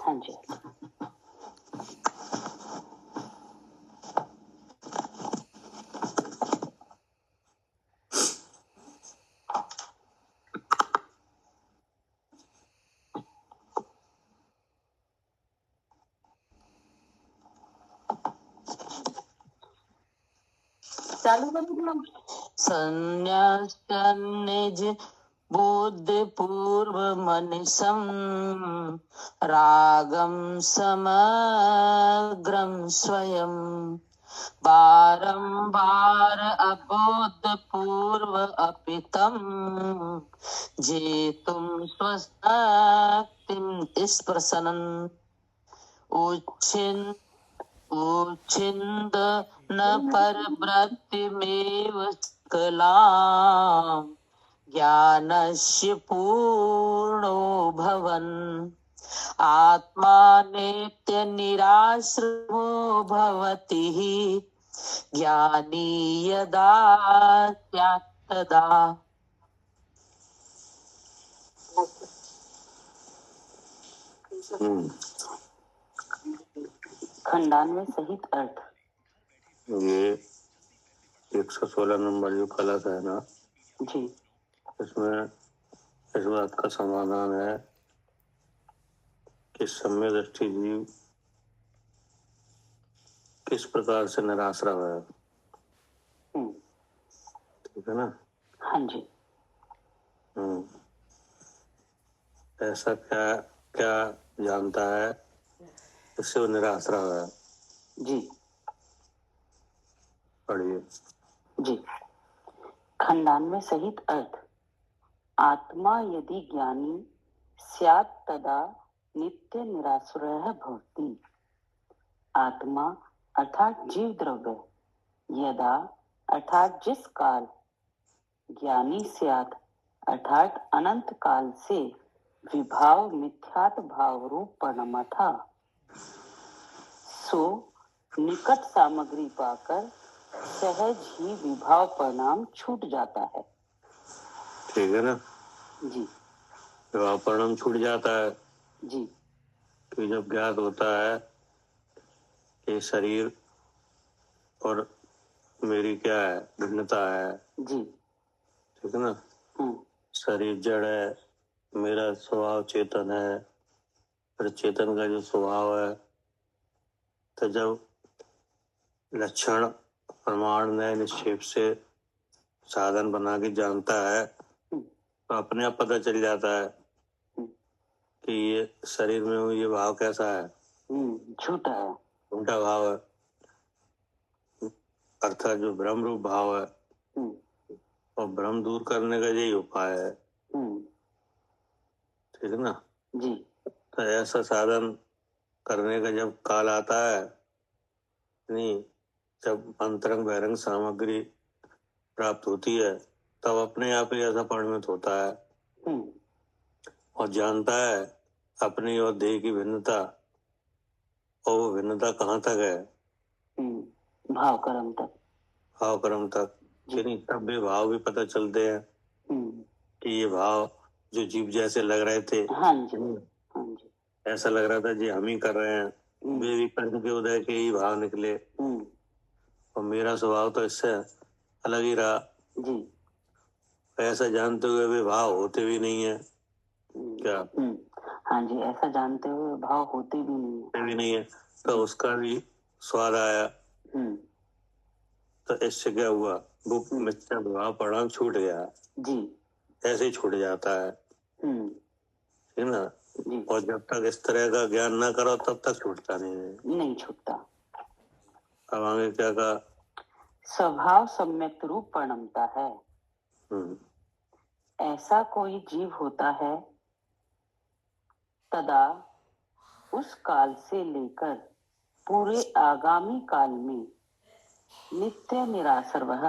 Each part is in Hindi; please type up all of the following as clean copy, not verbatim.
हाँ जी। चालू कर दूं? संन्यास निज बुद्धि पूर्व मनिषं रागम समग्रम स्वयं बारंबार अबोध पूर्व अपितम जेतुम स्वस्तिम स्प्रसनन उच्छिन्द न परवृत्तिमेव कलाम् ज्ञानस्य पूर्णो भवन् आत्मा नित्य निराश्रमो भवति ज्ञानी यदा स्यात् तदा। खंडान्वय सहित अर्थ। ये 116 नंबर जो कलश है ना जी, इसमें इस बात का समाधान है कि सम्य दृष्टि जीव किस प्रकार से निराश्रय है। ठीक है ना? हाँ जी। ऐसा क्या क्या जानता है इससे वो निराश्रय है। जी पढ़िए। जी। खंडान्वय सहित अर्थ। आत्मा यदि ज्ञानी स्यात् तदा नित्य निराश्रयः भवति। आत्मा अर्थात जीव द्रव्य यदा अर्थात जिस काल ज्ञानी स्यात् अर्थात अनंत काल से विभाव मिथ्यात भाव रूप परिणमा था सो निकट सामग्री पाकर सहज ही विभाव परिणाम छूट जाता है। ठीक है ना? जी। विभाव परिणाम छूट जाता है। जी। तो जब ज्ञात होता है कि शरीर और मेरी क्या है, भिन्नता है। जी। ठीक है ना? शरीर जड़ है, मेरा स्वभाव चेतन है, फिर चेतन का जो स्वभाव है, तो जब लक्षण प्रमाण नए निक्षेप से साधन बना के जानता है तो अपने आप पता चल जाता है कि ये शरीर में ये भाव कैसा है, झूठा है, झूठा भाव है, अर्थात जो ब्रह्म रूप भाव है और भ्रम दूर करने का यही उपाय है। ठीक है ना? जी। तो ऐसा साधन करने का जब काल आता है, नहीं, जब अंतरंग बहिरंग सामग्री प्राप्त होती है तब अपने आप ही ऐसा परिणत होता है और जानता है अपनी और देह की भिन्नता, और वो भिन्नता कहाँ तक है, भाव कर्म तक। भाव कर्म तक, यानी तब भी भाव भी पता चलते हैं कि ये भाव जो जीव जैसे लग रहे थे, हाँ जी, हाँ जी, ऐसा लग रहा था जी हम ही कर रहे हैं, वे भी कर्म के उदय के ही भाव निकले और मेरा स्वभाव तो इससे अलग ही रहा। जी। ऐसा जानते हुए भी भाव होते भी नहीं है क्या? हाँ जी, ऐसा जानते हुए भाव होते भी नहीं है तो उसका भी स्वाद आया। तो इससे क्या हुआ, वो मिथ्या भाव परिणाम छूट गया। जी। ऐसे ही छूट जाता है। ठीक ना? और जब तक इस तरह का ज्ञान ना करो तब तक छूटता नहीं छूटता। अब आगे क्या कहा? स्वभाव सम्यक रूप परिणमता है। ऐसा कोई जीव होता है तदा उस काल से लेकर पूरे आगामी काल में नित्य निरासर वह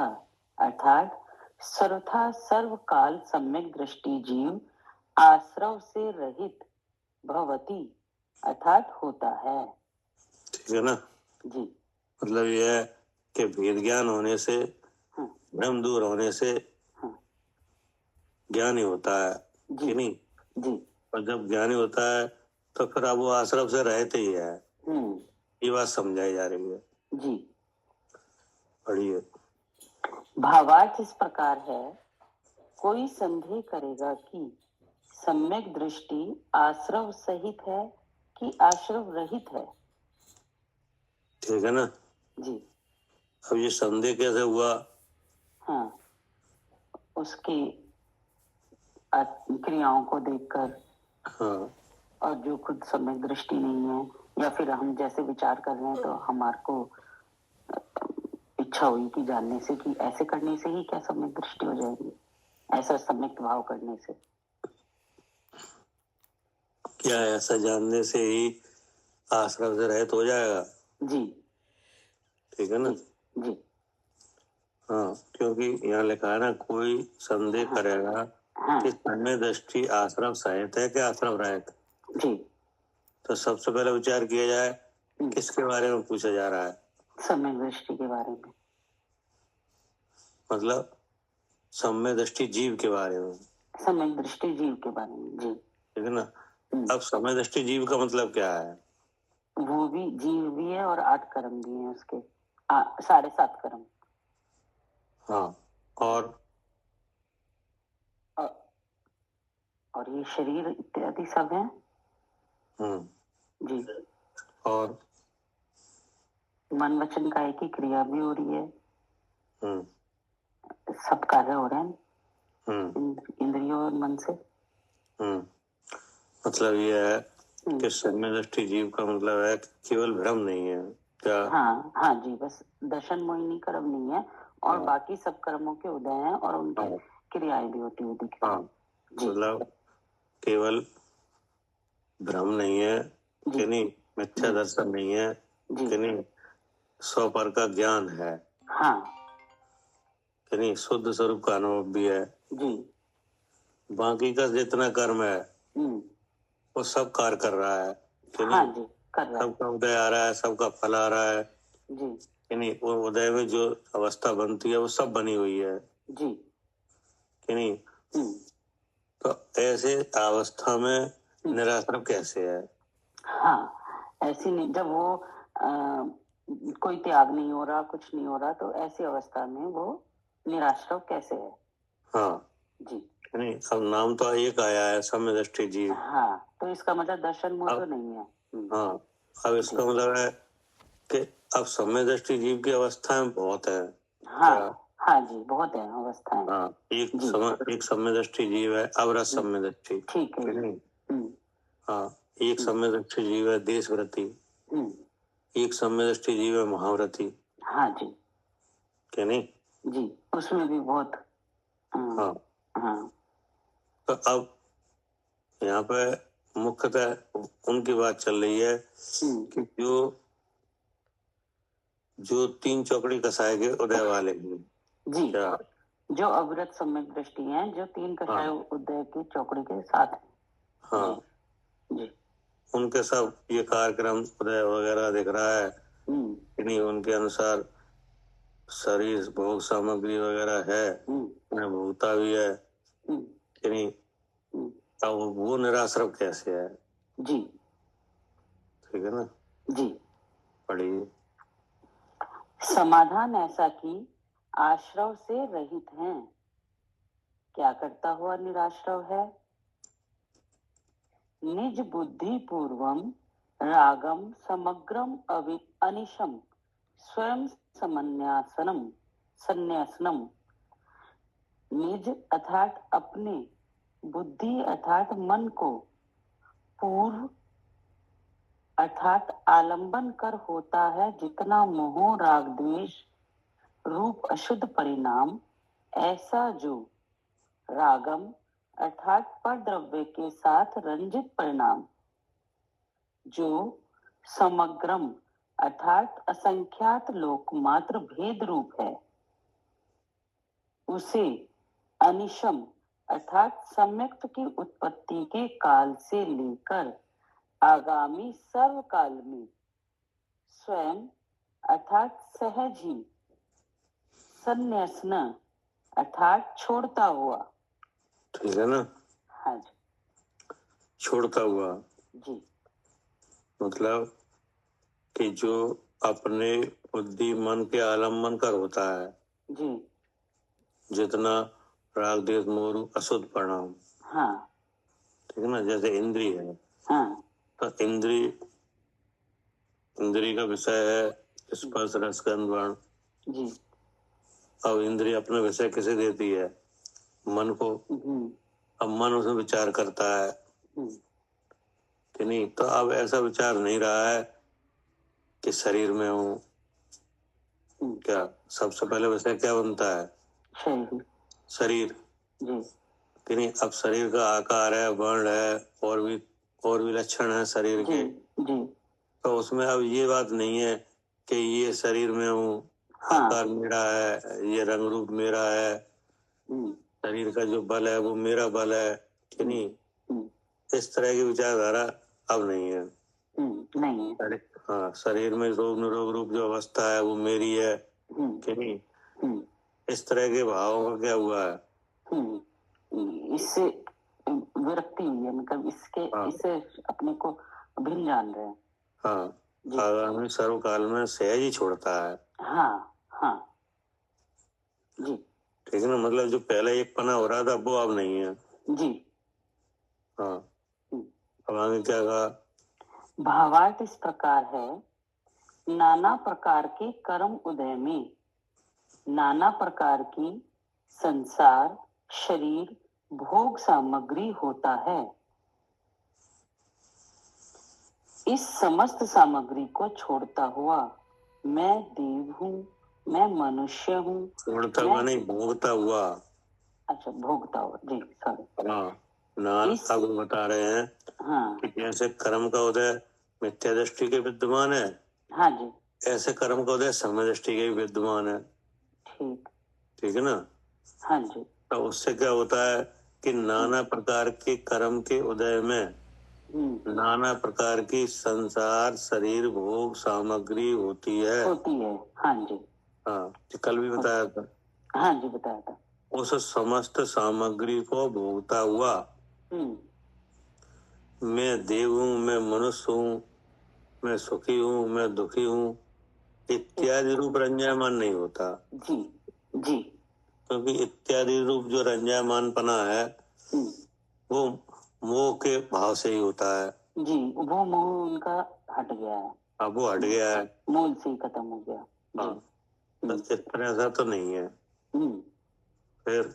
अर्थात सर्वथा सर्वकाल सम्यक दृष्टि जीव आश्रव से रहित भवती अर्थात होता है। ठीक है ना? जी। मतलब यह है कि भेद ज्ञान होने से, भ्रम दूर होने से ज्ञानी होता है कि नहीं? जी। और जब ज्ञानी होता है तो फिर अब वो आश्रम से रहते ही है, हम्म, ये बात समझाई जा रही है। जी। पढ़िए। भावार्थ इस प्रकार है, कोई संदेह करेगा कि सम्यक दृष्टि आश्रव सहित है कि आश्रव रहित है। ठीक है ना जी। अब ये संदेह कैसे हुआ? हाँ, उसकी क्रियाओं को देखकर, हाँ और जो खुद सम्यक दृष्टि नहीं है, या फिर हम जैसे विचार कर रहे हैं तो हमारे को इच्छा हुई कि जानने से कि ऐसे करने से ही क्या सम्यक दृष्टि हो जाएगी, ऐसा सम्यक भाव करने से। क्या ऐसा जानने से ही आश्रम से रहित हो जाएगा? जी। ठीक है ना। जी। जी। हाँ, क्योंकि यहाँ लिखा है ना, कोई संदेह हाँ। करेगा हाँ। कि सम्यक दृष्टि आश्रम सहित है कि आश्रम रहित। जी। तो सबसे पहले विचार किया जाए किसके बारे में पूछा जा रहा है? सम्यक दृष्टि के बारे में, मतलब सम्यक दृष्टि जीव के बारे में। सम्यक दृष्टि जीव के बारे में। जी। ठीक है ना। अब सम्यक दृष्टि जीव का मतलब क्या है? वो भी जीव भी है और 8 कर्म भी हैं उसके, 7.5 कर्म। हाँ, और और ये शरीर इत्यादि सब है। जी। और मन वचन काया की क्रिया भी हो रही है, सब कार्य हो रहे हैं इंद्रियों और मन से। मतलब ये है कि सम्यक दृष्टि जीव का मतलब है कि केवल भ्रम नहीं है क्या? हाँ हाँ जी, बस दर्शन मोहिनी कर्म नहीं है, और हाँ। बाकी सब कर्मों के उदय हैं और उनकी हाँ। क्रियाएं भी होती हुई दिख रही हाँ, हैं। जी। मतलब केवल भ्रम नहीं है जी। कि नहीं, मिथ्या दर्शन नहीं है जी। कि नहीं, स्वपर का ज्ञान है हाँ कि नहीं, शुद्ध स्वरूप का अनुभव भी है। जी। बाकी का जितना कर्म है हम्म, वो सब कार्य कर रहा है कि हाँ नहीं, जी, कर रहा है। सबका उदय आ रहा है, सबका फल आ रहा है जी। कि नहीं, वो उदय में जो अवस्था बनती है वो सब बनी हुई है जी। कि नहीं। तो ऐसे अवस्था में निराश्रम कैसे है? हाँ, ऐसी नहीं, जब वो कोई त्याग नहीं हो रहा, कुछ नहीं हो रहा, तो ऐसी अवस्था में वो निराश्रव कैसे है? हाँ जी। कि नहीं, अब नाम तो एक आया है सम्यक दृष्टि जीव। हाँ, तो इसका मतलब दर्शन मोह तो अब नहीं है। हाँ, अब इसका मतलब है कि अब सम्यक दृष्टि जीव की अवस्थाएं बहुत है। हाँ। क्या? हाँ जी, बहुत है अवस्थाएं। हाँ, एक जी। सम्यक दृष्टि जीव है अवरत सम्यक दृष्टि। ठीक है। कि नहीं। हाँ, एक सम्यक दृष्टि जीव है देशव्रति, एक सम्यक दृष्टि जीव है महाव्रति। हाँ जी। कि नहीं। जी, उसमें भी बहुत। हाँ, हाँ। तो अब यहाँ पे मुख्यतः उनकी बात चल रही है कि जो 3 चौकड़ी कसाए के उदय वाले हैं। जी। क्या? जो अविरत सम्यक दृष्टि है, जो 3 कषाय हाँ। उदय की चौकड़ी के साथ है। हाँ, जी। उनके सब ये कार्यक्रम उदय वगैरह दिख रहा है कि नहीं, उनके अनुसार शरीर भोग सामग्री वगैरह है, भूता भी है कि नहीं। अब वो निराश्रम कैसे है? जी। ठीक है ना। जी। पढ़िए। समाधान ऐसा कि आश्रव से रहित हैं, क्या करता हुआ निराश्रव है? निज बुद्धि पूर्वम रागम समग्रम अनिशम स्वयं समन्यासनम संन्यासनम। निज अर्थात अपने, बुद्धि अर्थात मन को, पूर्व अर्थात आलंबन कर होता है जितना मोह राग द्वेष रूप अशुद्ध परिणाम, ऐसा जो रागम अर्थात पर द्रव्य के साथ रंजित परिणाम, जो समग्रम अर्थात असंख्यात लोकमात्र भेद रूप है, उसे अनिशम अर्थात सम्यक्त की उत्पत्ति के काल से लेकर आगामी सर्वकाल में स्वयं अर्थात सहज ही संन्यासन अर्थात छोड़ता हुआ। ठीक है ना। हाँ जी। छोड़ता हुआ। जी। मतलब कि जो अपने बुद्धि मन के आलम्बन कर होता है, जी जितना राग द्वेष मोह अशुद्ध परिणाम, हाँ ठीक है ना। जैसे इंद्री है, हाँ तो इंद्री का विषय है स्पर्श रस गंध वर्ण। जी अब इंद्री अपना विषय किसे देती है? मन को। अब मन उसमें विचार करता है कि नहीं, तो अब ऐसा विचार नहीं रहा है कि शरीर में हूँ। क्या सबसे पहले विषय क्या बनता है? शरीर जी कि नहीं। अब शरीर का आकार है, वर्ण है, और भी लक्षण है शरीर के। जी तो उसमें अब ये बात नहीं है कि ये शरीर में हूँ, आकार मेरा है, ये रंग रूप मेरा है, शरीर का जो बल है वो मेरा बल है कि नहीं। इस तरह की विचारधारा अब नहीं है। नहीं हाँ, शरीर में रोग निरोग रूप जो अवस्था है वो मेरी है कि नहीं। इस तरह के भावों का क्या हुआ है? इससे विरक्ति हुई है, मतलब इससे अपने को भिन्न जान रहे हैं। हाँ, आगामी सर्वकाल में सहज ही छोड़ता है। हाँ जी ठीक है ना। मतलब जो पहले एक पना हो रहा था वो अब नहीं है। जी हाँ, अब आगे क्या कहा? भावार्थ इस प्रकार है, नाना प्रकार के कर्म उदय में नाना प्रकार की संसार, शरीर, भोग सामग्री होता है। इस समस्त सामग्री को छोड़ता हुआ मैं देव हूँ, मैं मनुष्य हूँ। छोड़ता हुआ नहीं, भोगता हुआ। अच्छा, भोगता हुआ, जी सॉरी। हाँ, नान अब बता रहे हैं कि जैसे कर्म का उदय मिथ्या दृष्टि के विद्यमान है, हाँ जी, ऐसे कर्म का उदय समय दृष्टि के भी विद्यमान है। ठीक है ना। हाँ जी। तो उससे क्या होता है कि नाना प्रकार के कर्म के उदय में नाना प्रकार की संसार, शरीर, भोग सामग्री होती है। हाँ जी। हाँ, कल भी बताया था। हाँ जी, बताया था। उस समस्त सामग्री को भोगता हुआ मैं देव हूँ, मैं मनुष्य हूँ, मैं सुखी हूँ, मैं दुखी हूँ इत्यादि रूप रंजायमान नहीं होता। जी जी, क्योंकि इत्यादि रूप जो रंजायमानपना है वो मोह के भाव से ही होता है। जी, वो मोह उनका हट गया है। अब वो हट गया है, मूल से ही खत्म हो गया। हाँ, तो इस तरह ऐसा तो नहीं है। फिर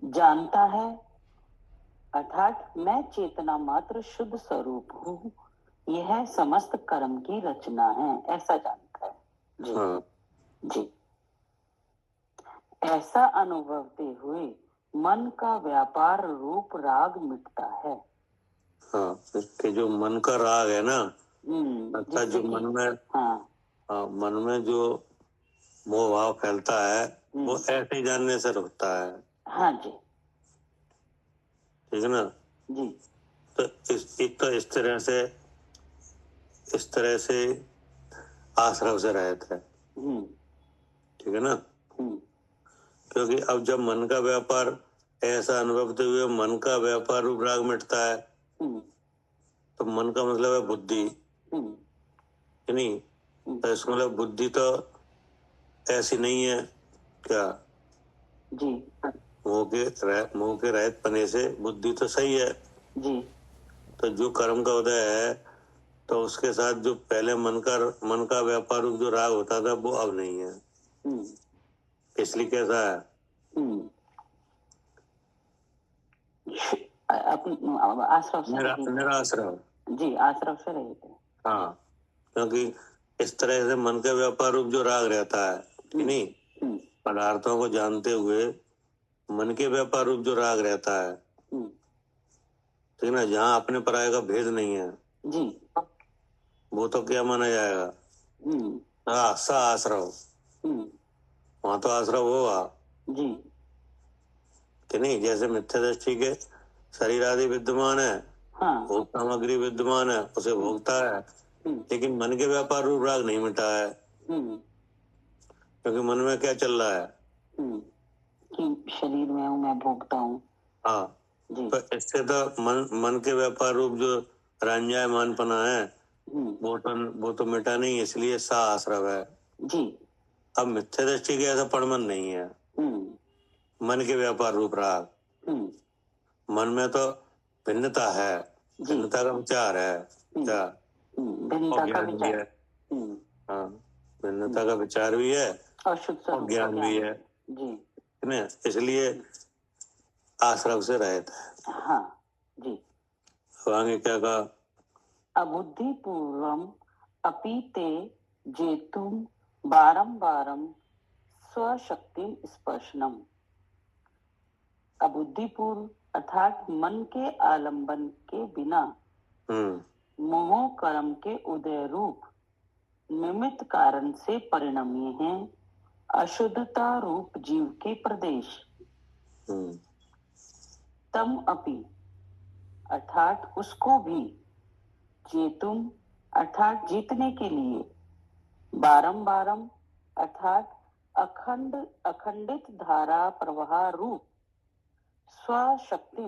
जानता है, अर्थात मैं चेतना मात्र शुद्ध स्वरूप हूँ, यह समस्त कर्म की रचना है, ऐसा जानता है। जी हाँ, जी, ऐसा अनुभवते हुए मन का व्यापार रूप राग मिटता है। हाँ, कि जो मन का राग है ना, अर्थात जो मन में मन में जो मोह भाव फैलता है वो ऐसे ही जानने से होता है। हाँ जी, ठीक है ना जी। तो इस तरह से आश्रव से रहता है। ठीक है ना। क्योंकि अब जब मन का व्यापार ऐसा अनुभवते हुए मन का व्यापार रूप राग मिटता है, तो मन का मतलब है बुद्धि, नहीं। तो इसका मतलब बुद्धि तो ऐसी नहीं है क्या जी। मोह के रहित पने से बुद्धि तो सही है जी। तो जो कर्म का उदय है तो उसके साथ जो पहले मन का व्यापार रूप जो राग होता था वो अब नहीं है। इसलिए कैसा है? निराश्रव जी, आश्रव से रहित है। हाँ, क्योंकि इस तरह से मन का व्यापार रूप जो राग रहता है कि नहीं, पदार्थों को जानते हुए मन के व्यापार रूप जो राग रहता है, ठीक ना, जहाँ अपने पराये का भेद नहीं है जी, वो तो क्या माना जाएगा? सा आश्रव, वहां तो आश्रव होगा जी, कि नहीं। जैसे मिथ्या दृष्टि के शरीर आदि विद्यमान है, भोग सामग्री विद्यमान है, उसे भोगता है, लेकिन मन के व्यापार रूप राग नहीं मिटा है। क्योंकि मन में क्या चल रहा है कि शरीर में हूँ, मैं भोगता हूँ। हाँ, तो इससे तो मन के व्यापार रूप जो रंजायमानपना है वो तो मिटा नहीं, इसलिए सा आश्रव है जी। अब मिथ्या दृष्टि के ऐसा परमन नहीं है। मन के व्यापार रूप राग, मन में तो भिन्नता है, भिन्नता का विचार है क्या, भिन्नता और का ज्ञान भी विचार। है। हाँ, भिन्नता का विचार भी है और शुद्ध और स्वरूप का ज्ञान भी है जी। ना, इसलिए आश्रव से रहित है। हाँ जी। तो आगे क्या कहा, अबुद्धि पूर्वम अपि ते जेतुम बारंबारम स्वशक्ति स्पर्शनम। अबुद्धि पूर्व अर्थात मन के आलंबन के बिना मोह कर्म के उदय रूप निमित्त कारण से परिणमी है अशुद्धता रूप जीव के प्रदेश। तम अपि अर्थात उसको भी, जेतुम अर्थात जीतने के लिए, बारंबारम अर्थात अखंडित धारा प्रवाह रूप, स्वशक्ति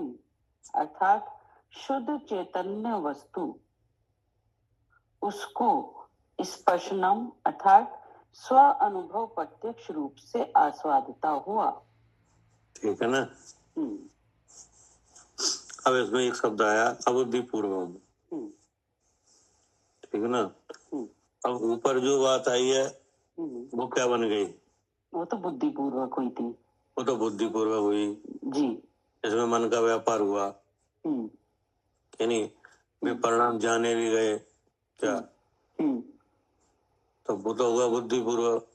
अर्थात शुद्ध चैतन्य वस्तु, उसको स्पर्शनम अर्थात स्व अनुभव प्रत्यक्ष रूप से आस्वादिता हुआ। ठीक है ना। अब इसमें एक शब्द आया अबुद्धि पूर्वम, ठीक है ना। अब ऊपर जो बात आई है वो क्या बन गई, वो तो बुद्धि पूर्वक हुई थी। वो तो बुद्धि पूर्वक हुई जी। इसमें मन का व्यापार हुआ कि नहीं, वे परिणाम जाने भी गए क्या, तो वो तो हुआ बुद्धि पूर्वक।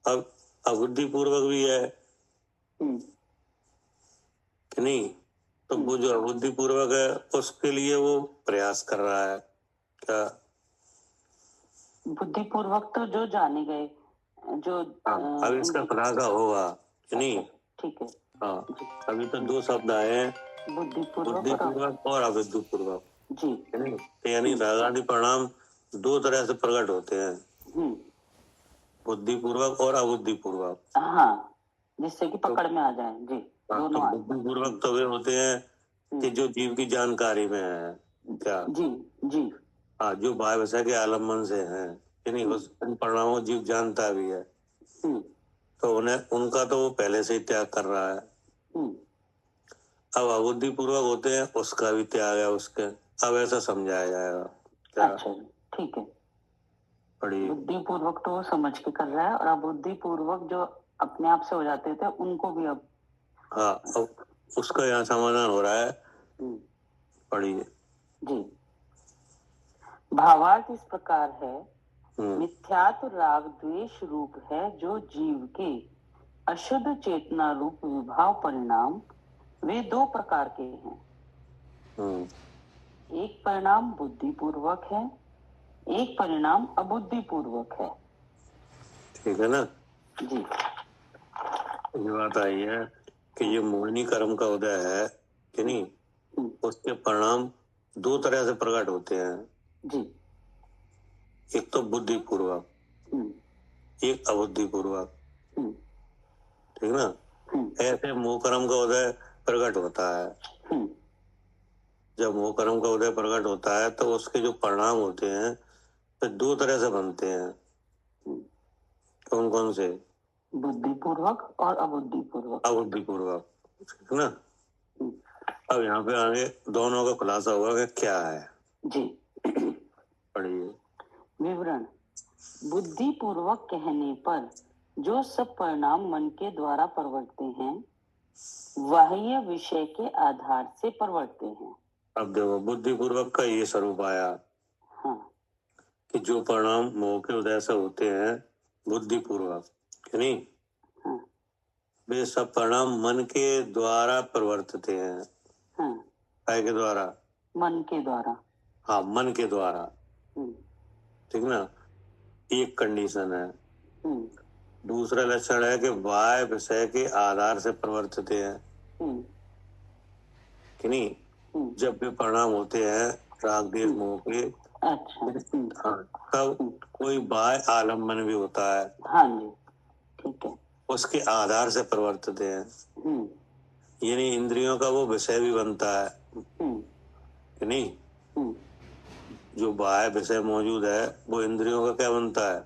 अब अबुद्धि पूर्वक भी है कि नहीं, तो वो जो अबुद्धि पूर्वक है उसके लिए वो प्रयास कर रहा है क्या, बुद्धि पूर्वक तो जो जाने गए जो अब इसका खुलासा होगा कि नहीं। ठीक है। हाँ, अभी तो दो शब्द आए हैं, बुद्धि पूर्वक और अबुद्धि पूर्वक जी, यानी रागादि परिणाम दो तरह से प्रकट होते हैं, बुद्धि पूर्वक और अबुद्धि पूर्वक। हाँ, जिससे कि पकड़ में आ जाए जी। दोनों तो बुद्धि पूर्वक तो वे होते हैं कि जो जीव की जानकारी में है क्या, जी जी। हाँ, जो भाव विषय के आलम्बन से है यानी उस इन परिणामों को जीव जानता भी है, तो उन्हें उनका तो वो पहले से ही त्याग कर रहा है। अब अबुद्धि पूर्वक होते हैं उसका भी त्याग है उसके, अब ऐसा समझाया जाएगा क्या। अच्छा, ठीक है। बड़ी बुद्धि पूर्वक तो वो समझ के कर रहा है और अबुद्धि पूर्वक जो अपने आप से हो जाते थे उनको भी अब, हाँ, अब उसका यहाँ समाधान हो रहा है, पढ़िए जी। भावार्थ इस प्रकार है, मिथ्यात्व राग द्वेष रूप है जो जीव के अशुद्ध चेतना रूप विभाव परिणाम, वे दो प्रकार के हैं। एक परिणाम बुद्धि पूर्वक है, एक परिणाम अबुद्धि पूर्वक है। ठीक है ना जी। ये बात आई है कि ये मोहिनी कर्म का उदय है कि नहीं, उसके परिणाम दो तरह से प्रकट होते हैं जी। एक तो बुद्धि पूर्वक, एक अबुद्धि पूर्वक, ठीक ना। ऐसे मोह कर्म का उदय प्रकट होता है, जब मोह कर्म का उदय प्रकट होता है तो उसके जो परिणाम होते हैं तो दो तरह से बनते हैं। कौन कौन से, बुद्धि पूर्वक और अबुद्धि पूर्वक। अबुद्धि पूर्वक, ठीक ना। अब यहाँ पे आगे दोनों का खुलासा होगा कि क्या है जी। पढ़िए विवरण। बुद्धि पूर्वक कहने पर जो सब परिणाम मन के द्वारा प्रवर्तते हैं बाह्य विषय के आधार से प्रवर्तते हैं। अब देखो बुद्धि पूर्वक का ये स्वरूप आया, हाँ, कि जो परिणाम मोह के उदय से होते हैं बुद्धि पूर्वक, नहीं, हाँ, वे सब परिणाम मन के द्वारा प्रवर्तते हैं। हाँ, काय के द्वारा, मन के द्वारा, हाँ, मन के द्वारा, ठीक ना। एक कंडीशन है। दूसरा लक्षण है कि बाह्य विषय के आधार से प्रवर्तित हैं कि नहीं, जब भी परिणाम होते हैं राग द्वेष मोह के, अच्छा, हाँ, तब कोई बाह्य आलम्बन भी होता है, हाँ जी, ठीक है, उसके आधार से प्रवर्तित हैं, यानी इंद्रियों का वो विषय भी बनता है कि नहीं। जो बाह्य विषय मौजूद है वो इंद्रियों का क्या बनता है,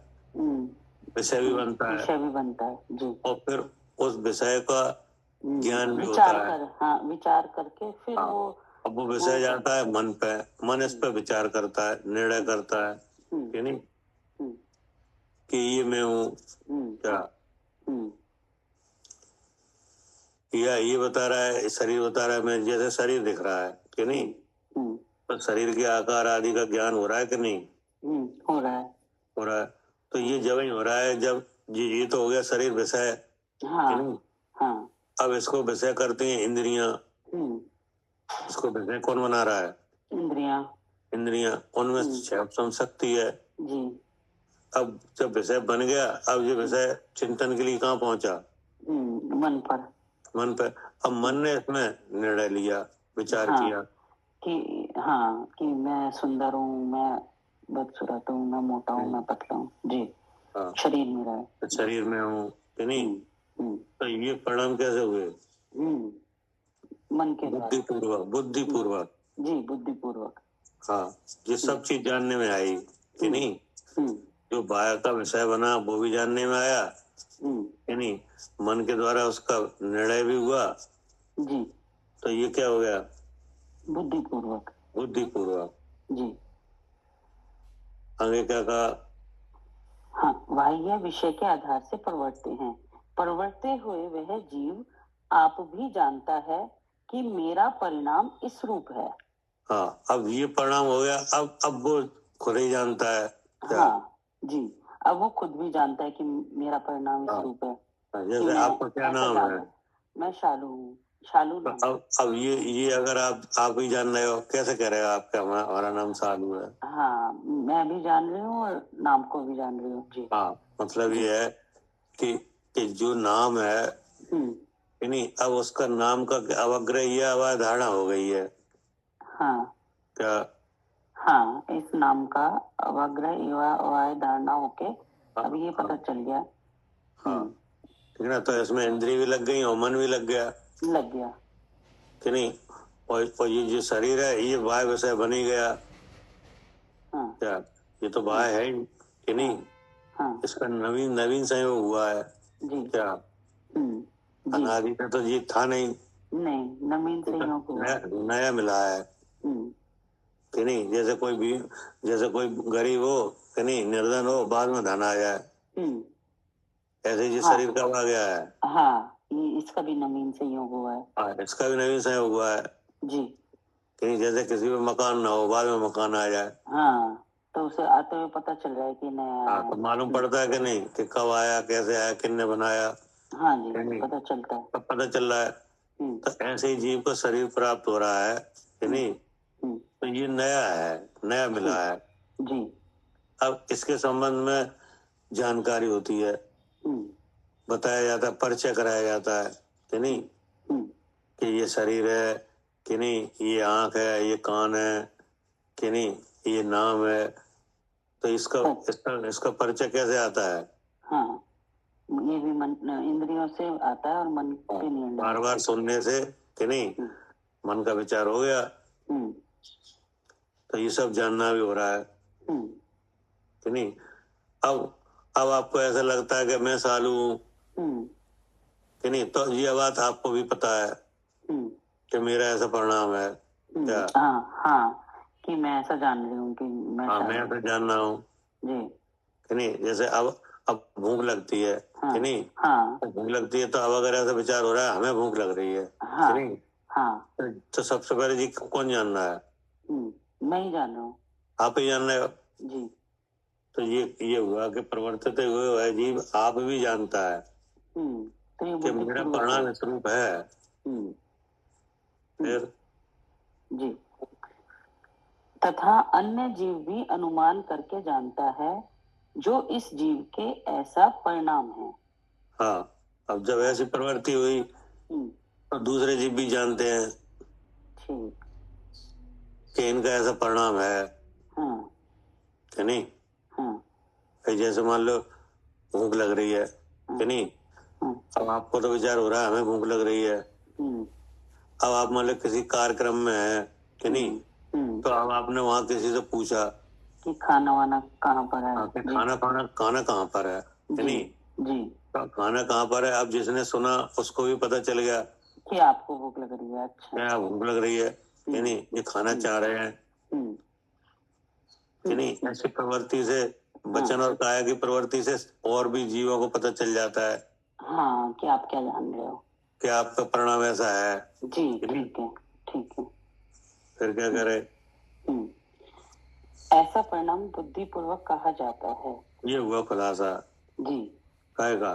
विषय भी बनता है, विषय भी बनता है जी। और फिर उस विषय का ज्ञान भी विचार होता है। कर, हाँ, विचार करके फिर हाँ, अब वो विषय जाता है मन पे, मन इस पे विचार करता है, निर्णय करता है कि नहीं कि ये मैं हूँ क्या, या ये बता रहा है, शरीर बता रहा है मैं, जैसे शरीर दिख रहा है कि नहीं, तो शरीर के आकार आदि का ज्ञान हो रहा है कि नहीं, हो रहा है, हो रहा है। तो ये जब ही हो रहा है जब ये तो हो गया शरीर विषय, हाँ, कि नहीं। हाँ, अब इसको विषय करती हैं इंद्रियां, इसको विषय कौन बना रहा है, इंद्रियां, इंद्रियां, उनमें सम शक्ति है जी। अब जब विषय बन गया, अब ये विषय चिंतन के लिए कहाँ पहुंचा, मन पर, मन पे। अब मन ने इसमें निर्णय लिया, विचार हाँ, किया कि मैं सुंदर हूँ, मैं बदसूरत हूँ, मैं मोटा हूँ, मैं पतला हूँ जी। हाँ, शरीर मेरा है, तो शरीर में हूँ कि नहीं। तो ये परिणाम कैसे हुए, मन के द्वारा, बुद्धिपूर्वक जी, बुद्धिपूर्वक। हाँ, ये सब चीज जानने में आई कि नहीं। जो बाह्य का विषय बना वो भी जानने में आया कि नहीं, मन के द्वारा उसका निर्णय भी हुआ जी। तो ये क्या हो गया, बुद्धिपूर्वक जी। आगे क्या कहा, हाँ, बाह्य विषय के आधार से प्रवर्ते हैं, प्रवर्ते हुए वह जीव आप भी जानता है कि मेरा परिणाम इस रूप है। हाँ, अब ये परिणाम हो गया, अब वो खुद ही जानता है क्या? हाँ जी, अब वो खुद भी जानता है कि मेरा परिणाम इस रूप है। जैसे आपका क्या नाम है, मैं शालू हूँ, शालू नाम। अब ये अगर आप ही जान रहे हो, कैसे कह रहे हो आप क्या हमारा नाम शालू है। हाँ, मैं भी जान रही हूँ और नाम को भी जान रही हूँ जी। हाँ, मतलब ये है कि जो नाम है नहीं, अब उसका नाम का अवग्रह या अवधारणा हो गई है। हाँ क्या, हाँ, इस नाम का अवग्रह या अवधारणा होके अब ये पता चल गया। हाँ, ठीक है ना। तो इसमें इंद्रिय भी लग गई और मन भी लग गया कि नहीं। और ये जो शरीर है ये बाह्य विषय बन ही गया। हाँ, क्या ये तो बाह्य है ही कि नहीं। हाँ, इसका नवीन संयोग हुआ है जी। क्या अनादि में तो ये था नहीं, नवीन संयोग हुआ, नया मिला है कि नहीं। जैसे कोई गरीब हो कि नहीं, निर्धन हो, बाद में धन आ जाए, ऐसे ही शरीर कब आ गया है। हाँ, इसका भी नवीन संयोग हुआ है। हाँ, इसका भी नवीन संयोग हुआ है जी। कहीं जैसे किसी में मकान ना हो, बाद में मकान आ जाए। हाँ, तो उसे आते हुए पता चल रहा है कि नया। हाँ, तो मालूम पड़ता है कि नहीं कि कब आया, कैसे आया, किसने बनाया। हाँ जी, पता चलता है, पता चल रहा है। तो ऐसे ही जीव को शरीर प्राप्त हो रहा है कि नहीं। तो ये नया है, नया मिला है जी। अब इसके संबंध में जानकारी होती है, बताया जाता है, परिचय कराया जाता है कि नहीं कि ये शरीर है कि नहीं, ये आंख है, ये कान है कि नहीं, ये नाम है। तो इसका परिचय कैसे आता है। हाँ, ये भी इंद्रियों से आता है और मन के निर्णय, बार बार सुनने से कि नहीं मन का विचार हो गया। तो ये सब जानना भी हो रहा है कि नहीं। अब आपको ऐसा लगता है कि मैं सालू हूँ कि नहीं, तो ये बात आपको भी पता है कि मेरा ऐसा परिणाम है क्या। हाँ, कि मैं ऐसा जान रही हूँ कि मैं ऐसा जान रहा हूँ जी कि नहीं। जैसे अब भूख लगती है कि नहीं। हाँ, भूख लगती है तो अब अगर ऐसा विचार हो रहा है हमें भूख लग रही है कि नहीं। हाँ, तो सबसे पहले जी कौन जान रहा है, मैं ही जान रहा हूँ, आप ही जान रहे हो जी। तो ये हुआ कि प्रवर्तित हुए जीव आप भी जानता है कि मेरा परिणाम स्वरूप है। फिर जी, तथा अन्य जीव भी अनुमान करके जानता है जो इस जीव के ऐसा परिणाम है। हाँ, अब जब ऐसी प्रवृत्ति हुई तो दूसरे जीव भी जानते हैं ठीक कि इनका ऐसा परिणाम है कि नहीं। जैसे मान लो भूख लग रही है कि नहीं। अब आपको तो विचार हो रहा है हमें भूख लग रही है। अब आप मान लो किसी कार्यक्रम में है कि नहीं, तो अब आपने वहां किसी से पूछा कि खाना वाना कहाँ पर है। कि खाना कहाँ पर है, नहीं जी खाना कहाँ पर है। अब जिसने सुना उसको भी पता चल गया कि आपको भूख लग रही है। अच्छा, क्या भूख लग रही है, नहीं ये खाना चाह रहे हैं, कि नहीं। ऐसी प्रवृत्ति से वचन और काया की प्रवृत्ति से और भी जीवों को पता चल जाता है हाँ, कि आप क्या जान रहे हो, कि आपका परिणाम ऐसा है। जी ठीक है, ठीक है। फिर क्या करे, ऐसा परिणाम बुद्धिपूर्वक कहा जाता है। ये हुआ खुलासा जी, का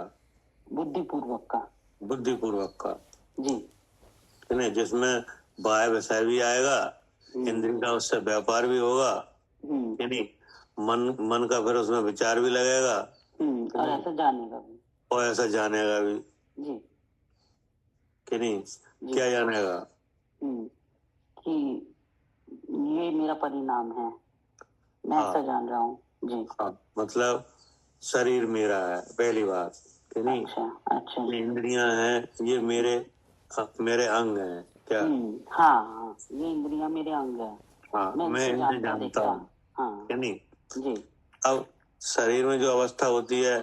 बुद्धिपूर्वक का, बुद्धिपूर्वक का, जी, नहीं जिसमें बाह्य विषय भी आएगा, इंद्रिय का उससे व्यापार भी होगा, नहीं मन का फिर उसमें विचार भी लगेगा, और ऐसा जानेगा भी, और ऐसा जानेगा भी, जी, कि नहीं क्या जानेगा, कि ये मेरा परिणाम है, मैं ऐसा जान रहा हूँ। जी, मतलब शरीर मेरा है पहली बात, कि नहीं। अच्छा, ये इंद्रियां हैं, ये मेरे अंग हैं क्या। हाँ, ये इंद्रियां मेरे अंग है। हाँ, मैं इनसे जानता हूँ, हाँ, कि नहीं। जी, अब शरीर में जो अवस्था होती है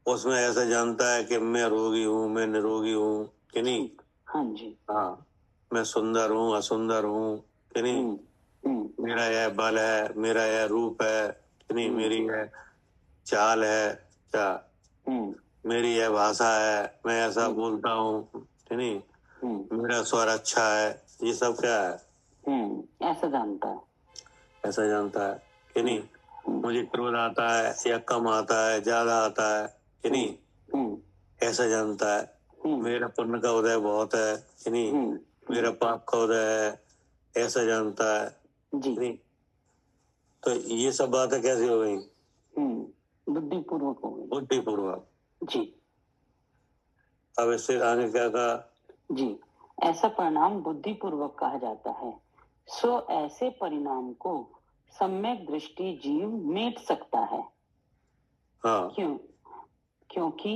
उसमें ऐसा जानता है कि मैं रोगी हूँ, मैं निरोगी हूँ, कि नहीं। हाँ जी, हाँ, मैं सुंदर हूँ, असुंदर हूँ, कि नहीं। मेरा यह बल है, मेरा यह रूप है, कि नहीं। मेरी यह चाल है क्या, मेरी यह भाषा है, मैं ऐसा बोलता हूँ, कि नहीं। मेरा स्वर अच्छा है, ये सब क्या है, ऐसा जानता है, ऐसा जानता है, कि नहीं। मुझे क्रोध आता है या कम आता है, ज्यादा आता है, कि नहीं, ऐसा जानता है। मेरा पुण्य का उदय बहुत है, कि नहीं। मेरा पाप का उदय है, ऐसा जानता है, जी, नहीं। तो ये सब बातें कैसी हो गई, बुद्धिपूर्वक हो गई, बुद्धिपूर्वक। जी। अब इससे आगे क्या कहा, जी, ऐसा परिणाम बुद्धिपूर्वक कहा जाता है। सो ऐसे परिणाम को सम्यक दृष्टि जीव मेट सकता है। हाँ, क्योंकि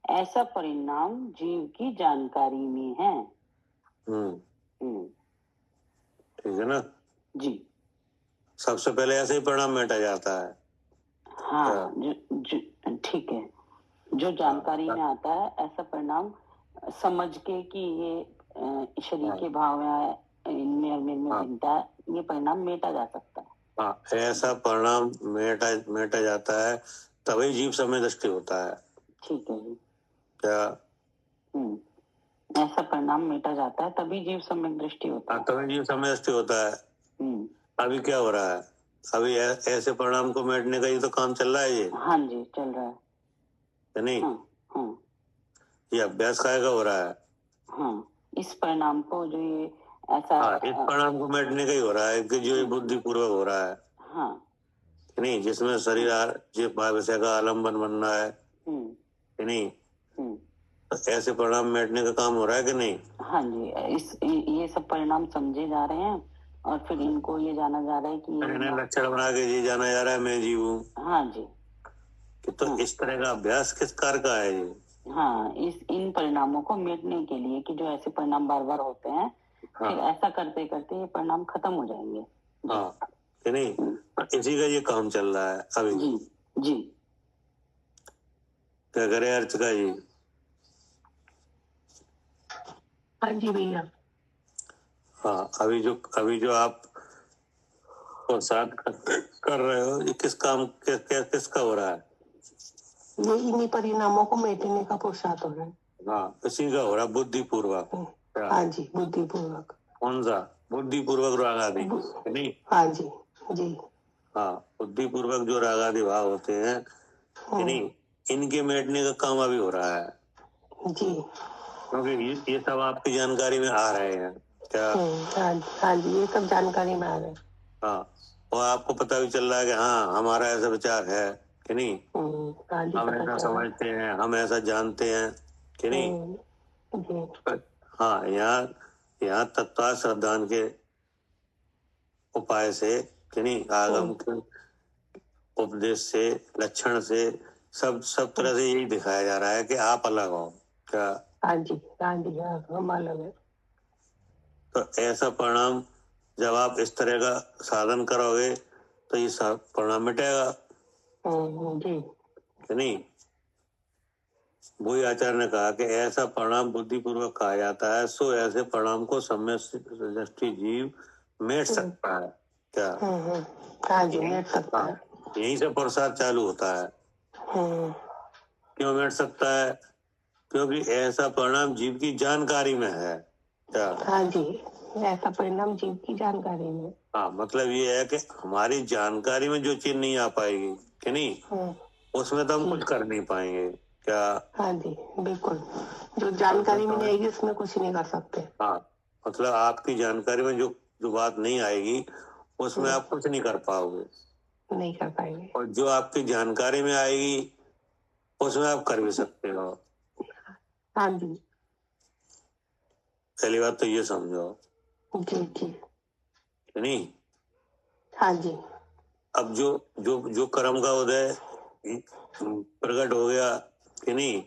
ऐसा परिणाम जीव की जानकारी में है। ठीक है ना जी, सबसे पहले ऐसे ही परिणाम मेटा जाता है। हाँ, ठीक है, जो जानकारी में आता है ऐसा परिणाम समझ के कि ये शरीर के भाव है, इनमें और मेरे में भिन्नता है, ये परिणाम मेटा जा सकता है। हाँ, ऐसा परिणाम मेटा जाता है तभी जीव समय दृष्टि होता है। ठीक है जी, क्या ऐसा परिणाम मेटा जाता है तभी जीव सम्यक दृष्टि होता है। तभी जीव समय दृष्टि होता है। अभी क्या हो रहा है, अभी ऐसे परिणाम को मेटने का ही तो काम चल रहा है ये। हाँ जी, चल रहा है, नहीं ये अभ्यास का हो रहा है। हाँ, इस परिणाम को जो ये ऐसा इस परिणाम को मेटने का ही हो रहा है कि जो ये बुद्धिपूर्वक हो रहा है। हाँ, नहीं जिसमें शरीर विषय का आलम्बन बन रहा है, कि नहीं। तो ऐसे परिणाम मेटने का काम हो रहा है कि नहीं। हाँ जी, ये सब परिणाम समझे जा रहे हैं और फिर इनको ये जाना जा रहा है कि इन्हें लक्षण बना के ये जाना जा रहा है मैं जीव हूँ। हाँ जी, तो इस तरह का अभ्यास किस कार्य का है ये। हाँ, इन परिणामों को मेटने के लिए कि जो ऐसे परिणाम बार बार होते हैं, फिर ऐसा करते करते ये परिणाम खत्म हो जाएंगे। हाँ, कि नहीं इसी का ये काम चल रहा है अभी। जी जी, क्या करे अर्चका जी। हाँ जी भैया। हाँ, अभी जो आप प्रसाद कर रहे हो ये किस काम किसका हो रहा है। ये इन्हीं परिणामों को मेटने का पुरुषार्थ हो रहा है। हाँ, इसी का हो रहा है बुद्धिपूर्वक। हाँ जी, बुद्धिपूर्वक। कौन सा बुद्धिपूर्वक राग आदि, नहीं। हाँ जी जी, हाँ, बुद्धिपूर्वक जो राग आदि भाव होते हैं, कि नहीं इनके मेटने का काम अभी हो रहा है जी, क्योंकि ये सब आपकी जानकारी में आ रहे हैं क्या। हाँ जी, ये सब जानकारी में आ रहे हैं। हाँ, और आपको पता भी चल रहा है कि हाँ हमारा ऐसा विचार है, कि नहीं। हम ऐसा समझते हैं, हम ऐसा जानते हैं, कि नहीं। हाँ, यहाँ तत्व श्रद्धान के उपाय से, कि नहीं आगम के उपदेश से, लक्षण से, सब तरह से यही दिखाया जा रहा है कि आप अलग हो क्या। हाँ जी, हम अलग है। तो ऐसा परिणाम जब आप इस तरह का साधन करोगे तो ये सब परिणाम मिटेगा जी कि नहीं। वही आचार्य ने कहा कि ऐसा परिणाम बुद्धिपूर्वक कहा जाता है, सो ऐसे परिणाम को सम्यक दृष्टि जीव मेट सकता है। क्या? हाँ जी, मेट सकता है। यहीं से पुरुषार्थ चालू होता है। क्यों मेट सकता है? क्योंकि ऐसा परिणाम जीव की जानकारी में है। क्या? हाँ जी, ऐसा परिणाम जीव की जानकारी में। हाँ, मतलब ये है कि हमारी जानकारी में जो चीज नहीं आ पाएगी कि नहीं, उसमें तो हम कुछ कर नहीं पाएंगे। क्या? हाँ जी, बिल्कुल। जो जानकारी में नहीं आएगी उसमें कुछ नहीं कर सकते। हाँ, मतलब आपकी जानकारी में जो बात नहीं आएगी उसमें आप कुछ नहीं कर पाओगे, नहीं कर पाएंगे। और जो आपकी जानकारी में आएगी उसमें आप कर भी सकते हो। हाँ जी, पहली बात तो ये समझो जी जी, कि नहीं। हाँ जी, अब जो जो जो कर्म का उदय प्रकट हो गया कि नहीं,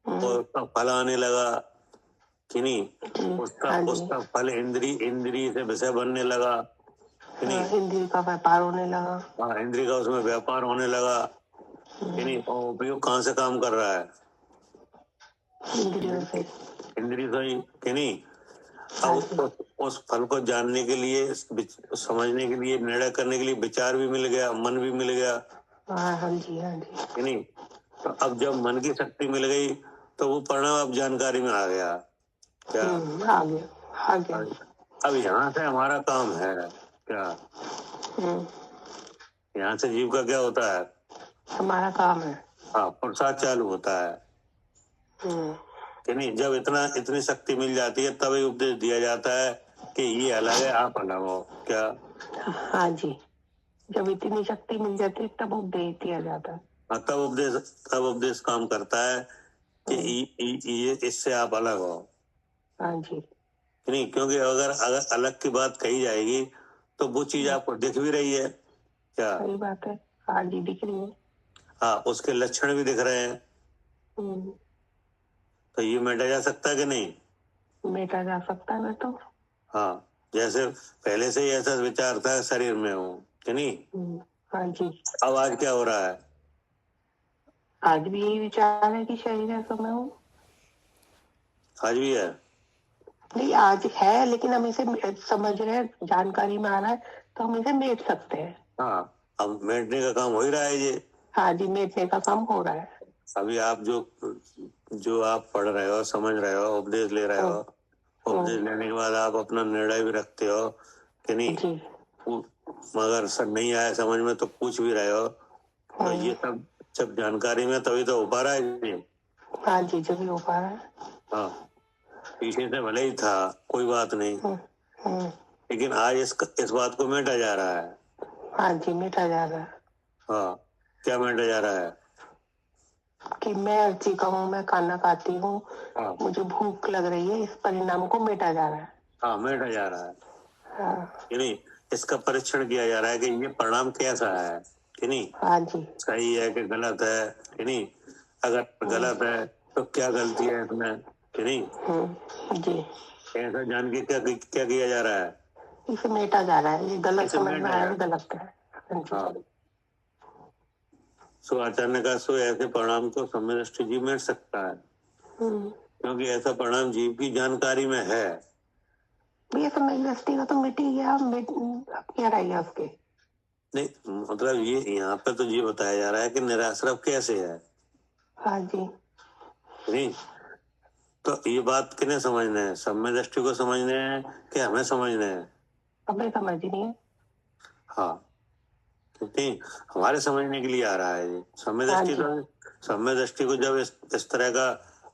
और उसका फल आने लगा कि नहीं, उसका फल इंद्री से विषय बनने लगा कि नहीं, इंद्री का व्यापार होने लगा। हाँ, इंद्री का उसमें व्यापार होने लगा कि नहीं। और उपयोग कहाँ से काम कर रहा है? इंद्रियों से। इंद्री से ही कि नहीं। अब उस फल को जानने के लिए, समझने के लिए, निर्णय करने के लिए विचार भी मिल गया, मन भी मिल गया। हाँ जी, हाँ जी, कि नहीं। तो अब जब मन की शक्ति मिल गई तो वो परिणाम अब जानकारी में आ गया। क्या? आ गया। अब यहाँ से हमारा काम है क्या? यहाँ से जीव का क्या होता है? हमारा काम है। हाँ, पुरुषार्थ चालू होता है कि नहीं। जब इतनी शक्ति मिल जाती है तभी उपदेश दिया जाता है कि ये अलग है, आप अलग हो। क्या? हाँ जी, जब इतनी शक्ति मिल जाती है तब उपदेश दिया जाता है। हाँ, तब उपदेश काम करता है कि ये इससे आप अलग हो। हाँ जी, नहीं, क्योंकि अगर अलग की बात कही जाएगी तो वो चीज आपको दिख भी रही है। क्या? सही बात है। हाँ जी, दिख रही है। हाँ, उसके लक्षण भी दिख रहे हैं। तो ये मेटा जा सकता है कि नहीं? मेटा जा सकता है तो। हाँ, जैसे पहले से ही ऐसा विचार था शरीर में हूँ कि नहीं। हाँ जी, अब आज क्या हो रहा है? आज भी यही विचार है कि शरीर है तो मैं हूँ। आज भी है? नहीं, आज है, लेकिन हम इसे समझ रहे हैं, जानकारी में आ रहा है तो हम इसे मेट सकते हैं। हाँ, अब मेटने का काम हो ही रहा है ये। हाँ जी, मेटने का काम हो रहा है। अभी आप जो आप पढ़ रहे हो, समझ रहे हो, उपदेश ले रहे हो, उपदेश लेने के बाद आप अपना निर्णय भी रखते हो कि नहीं जी, मगर सब नहीं आया समझ में तो पूछ भी रहे हो। तो ये सब जब जानकारी में तभी तो हो पा रहा है ये। हाँ जी, जब भी हो पा रहा है। हाँ, पीछे से भले ही था, कोई बात नहीं, लेकिन आज इस बात को मेटा जा रहा है। हाँ जी, मेटा जा रहा है। हाँ, क्या मेटा जा रहा है? कि मैं अर्जी का हूँ, मैं खाना खाती हूँ, मुझे भूख लग रही है, इस परिणाम को मेटा जा रहा है। हाँ, मेटा जा रहा है। कि नहीं, इसका परीक्षण किया जा रहा है कि ये परिणाम कैसा है कि नहीं। हाँ जी, सही है कि गलत है कि नहीं। अगर गलत है तो क्या गलती है इसमें कि नहीं। जी, ऐसा जान के क्या किया जा रहा है? इसे मेटा जा रहा है। ये गलत समझ में आया, गलत है। हाँ, सो आचार्य ने कहा, सो ऐसे परिणाम को सम्यक जीव मिट सकता है क्योंकि ऐसा परिणाम जीव की जानकारी में है। ये सम्यक दृष्टि का तो मिट ही गया, क्या रह गया उसके? नहीं, मतलब ये यहाँ पे तो ये बताया जा रहा है कि निराश्रव कैसे है। हाँ जी, नहीं, तो ये बात किन्हें समझना है? सम्यक दृष्टि को समझने हैं कि हमें समझने हैं? हमें समझ नहीं है। हाँ, क्योंकि हमारे समझने के लिए आ रहा है ये सम्यक दृष्टि। तो सम्यक दृष्टि को जब इस तरह का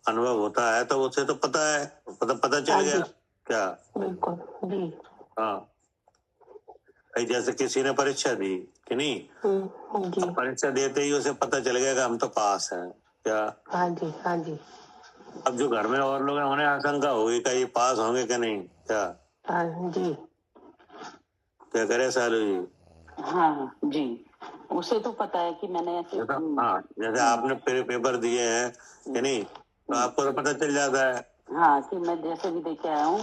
अनुभव होता है तो उसे तो पता है, पता चल गया। क्या? बिल्कुल जी। हाँ, जैसे किसी ने परीक्षा दी कि नहीं, जी, परीक्षा देते ही उसे पता चल गया कि हम तो पास हैं। क्या? हाँ जी, हाँ जी। अब जो घर में और लोग हैं उन्हें आशंका होगी कि ये पास होंगे कि नहीं। क्या? हाँ जी, क्या करे सालू जी? हाँ जी, उसे तो पता है कि मैंने ऐसे। हाँ, जैसे आपने पेपर दिए हैं कि नहीं, तो आपको तो पता चल जाता है हाँ, कि मैं जैसे भी देके आया हूँ,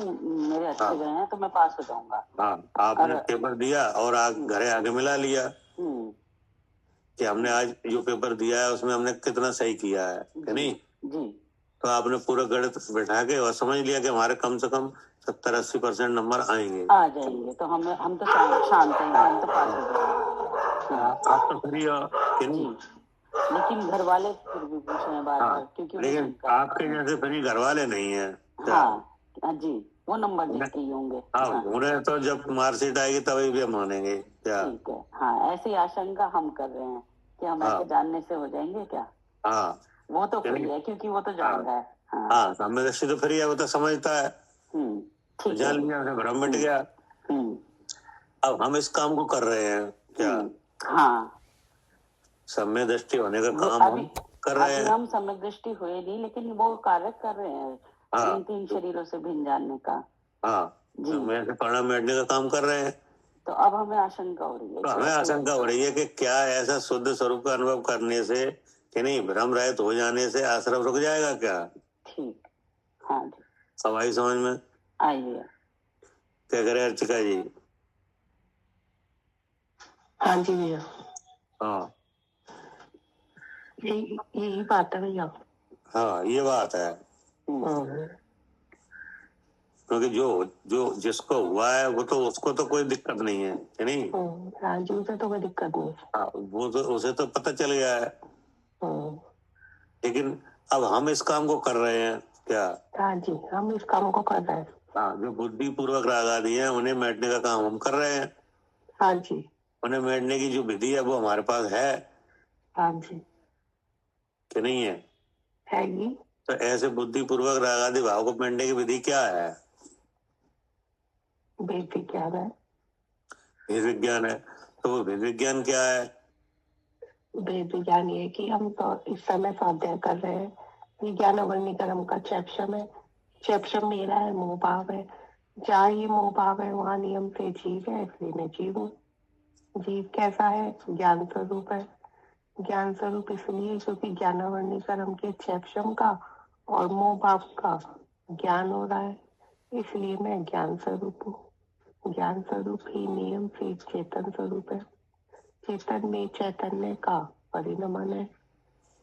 मेरे अच्छे गए हैं तो मैं पास हो जाऊंगा। हाँ, आपने पेपर दिया और घरे आगे मिला लिया कि हमने आज जो पेपर दिया है उसमें हमने कितना सही किया है कि नहीं जी। तो आपने पूरा गणित बैठा के और समझ लिया कि हमारे कम से कम 70-80% नंबर आएंगे, आ जाएंगे, तो हम तो शांत हैं, हम तो पास हो जाएंगे। आप तो फ्री हो कि नहीं? लेकिन घर वाले फिर भी पूछ रहे हैं बार-बार, क्योंकि लेकिन आपके जैसे फ्री घर वाले नहीं है। हाँ जी, वो नंबर देखते ही होंगे। उन्हें तो जब मार्कशीट आएगी तभी भी मानेंगे क्या? ठीक है, हाँ, ऐसी आशंका हम कर रहे हैं कि हम ऐसे जानने से हो जाएंगे क्या? हाँ, वो तो फ्री है क्योंकि वो तो जान रहा है। हाँ, सामने दृष्टि तो फ्री है, वो तो समझता है। तो जान लिया, भ्रम मिट गया। अब हम इस काम को कर रहे हैं क्या? हाँ, सम्य दृष्टि होने का काम हम कर रहे हैं। हम सम्य दृष्टि हुए नहीं, लेकिन वो कार्य कर रहे हैं तीन शरीरों से भिन्न जानने का। हाँ जी, तो परिणाम मिटने का काम कर रहे हैं। तो अब हमें आशंका हो रही है, तो हमें आशंका हो रही है कि क्या ऐसा शुद्ध स्वरूप का अनुभव करने से कि नहीं भ्रम रहित हो जाने से आश्रम रुक जाएगा क्या? ठीक, हाँ जी, सब आई समझ में? आइए, क्या करे अर्चिका जी? हाँ जी भैया, हाँ, यही बात है भैया। हाँ, ये बात है, क्योंकि जो जिसको हुआ है वो तो उसको तो कोई दिक्कत नहीं है कि नहीं? राजू से तो कोई दिक्कत नहीं। हाँ, वो तो उसे तो पता चल गया है। लेकिन अब हम इस काम को कर रहे हैं क्या? हाँ जी, हम इस काम को कर रहे हैं। हाँ, जो बुद्धि पूर्वक राग आदि है उन्हें मिटने का काम हम कर रहे हैं। हाँ जी, उन्हें मिटने की जो विधि है वो हमारे पास है। हाँ जी, कि नहीं है? है ही। तो ऐसे बुद्धि पूर्वक राग आदि भाव को मिटने की विधि क्या है? वेद विज्ञान है। वेद विज्ञान है, तो वो वेद विज्ञान क्या है? वेद विज्ञान ये कि हम तो इस समय स्वाध्याय कर रहे हैं विज्ञान वर्णीकरण का चैप्शम है। चैप्शम मेरा है, मोह भाव है। जहाँ ये मोह भाव है वहाँ नियम से जीव है, इसलिए मैं जीव हूँ। जीव कैसा है? ज्ञान स्वरूप है। ज्ञान स्वरूप इसलिए क्योंकि ज्ञानावर्णीकरण के चैप्शम का और मोह भाव का ज्ञान हो रहा है, इसलिए मैं ज्ञान स्वरूप हूँ। ज्ञान स्वरूप ही नियम से चेतन स्वरूप है। चेतन में चैतन्य का परिणमन है।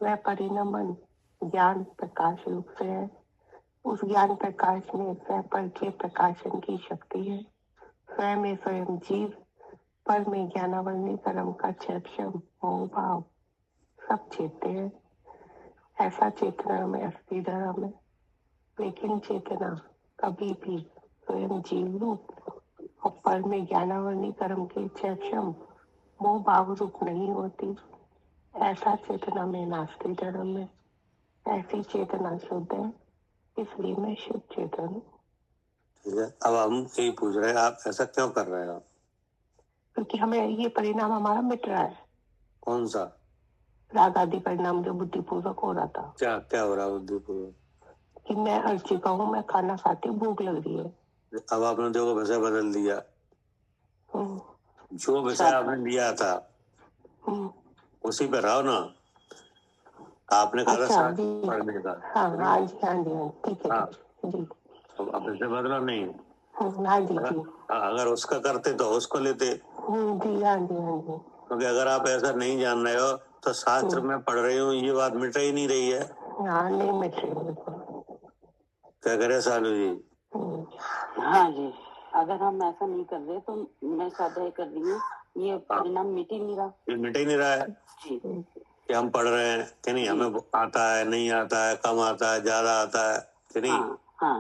वह परिणमन ज्ञान प्रकाश रूप से है। उस ज्ञान प्रकाश में स्वयं पर के प्रकाशन की शक्ति है। स्वयं में स्वयं जीव, पर में ज्ञानावर्णीकरण का चैप्शम मोह भाव सब चेते हैं। ऐसा चेतना में अस्थि धर्म है। लेकिन चेतना कभी भी स्वयं जीव रूप और पर में ज्ञानावर्णीकरण के चैप्शम मोह भाव रूप नहीं होती। ऐसा चेतना में नास्ति धर्म में। ऐसी चेतना शुद्ध है, इसलिए मैं शुद्ध चेतन हूँ। अब हम यही पूछ रहे हैं, आप ऐसा क्यों कर रहे हो? क्योंकि हमें ये परिणाम हमारा मिट रहा है। कौन सा? राग आदि परिणाम जो बुद्धिपूर्वक हो रहा था। क्या हो रहा है बुद्धिपूर्वक? कि मैं अर्चिका हूँ, मैं खाना खाती हूँ, भूख लग रही है। अब आपने देखो विषय बदल दिया। जो विषय आपने लिया था उसी पे रहो ना। आपने कहा था पढ़ने का। हाँ जी, ठीक है जी। अब विषय बदला नहीं। हाँ जी, अगर उसका करते तो उसको लेते। जी हाँ जी। क्योंकि अगर आप ऐसा नहीं जान रहे हो तो शास्त्र में पढ़ रही हूँ ये बात मिट ही नहीं रही है। हाँ, नहीं मिट रही। क्या करे सालू जी? हाँ जी, अगर हम ऐसा नहीं कर रहे तो मैं स्वाध्याय कर रही हूँ, ये परिणाम मिट ही नहीं रहा। ये मिट ही नहीं रहा है जी। कि हम पढ़ रहे हैं कि नहीं, हमें आता है नहीं आता है, कम आता है ज्यादा आता है कि नहीं। हाँ,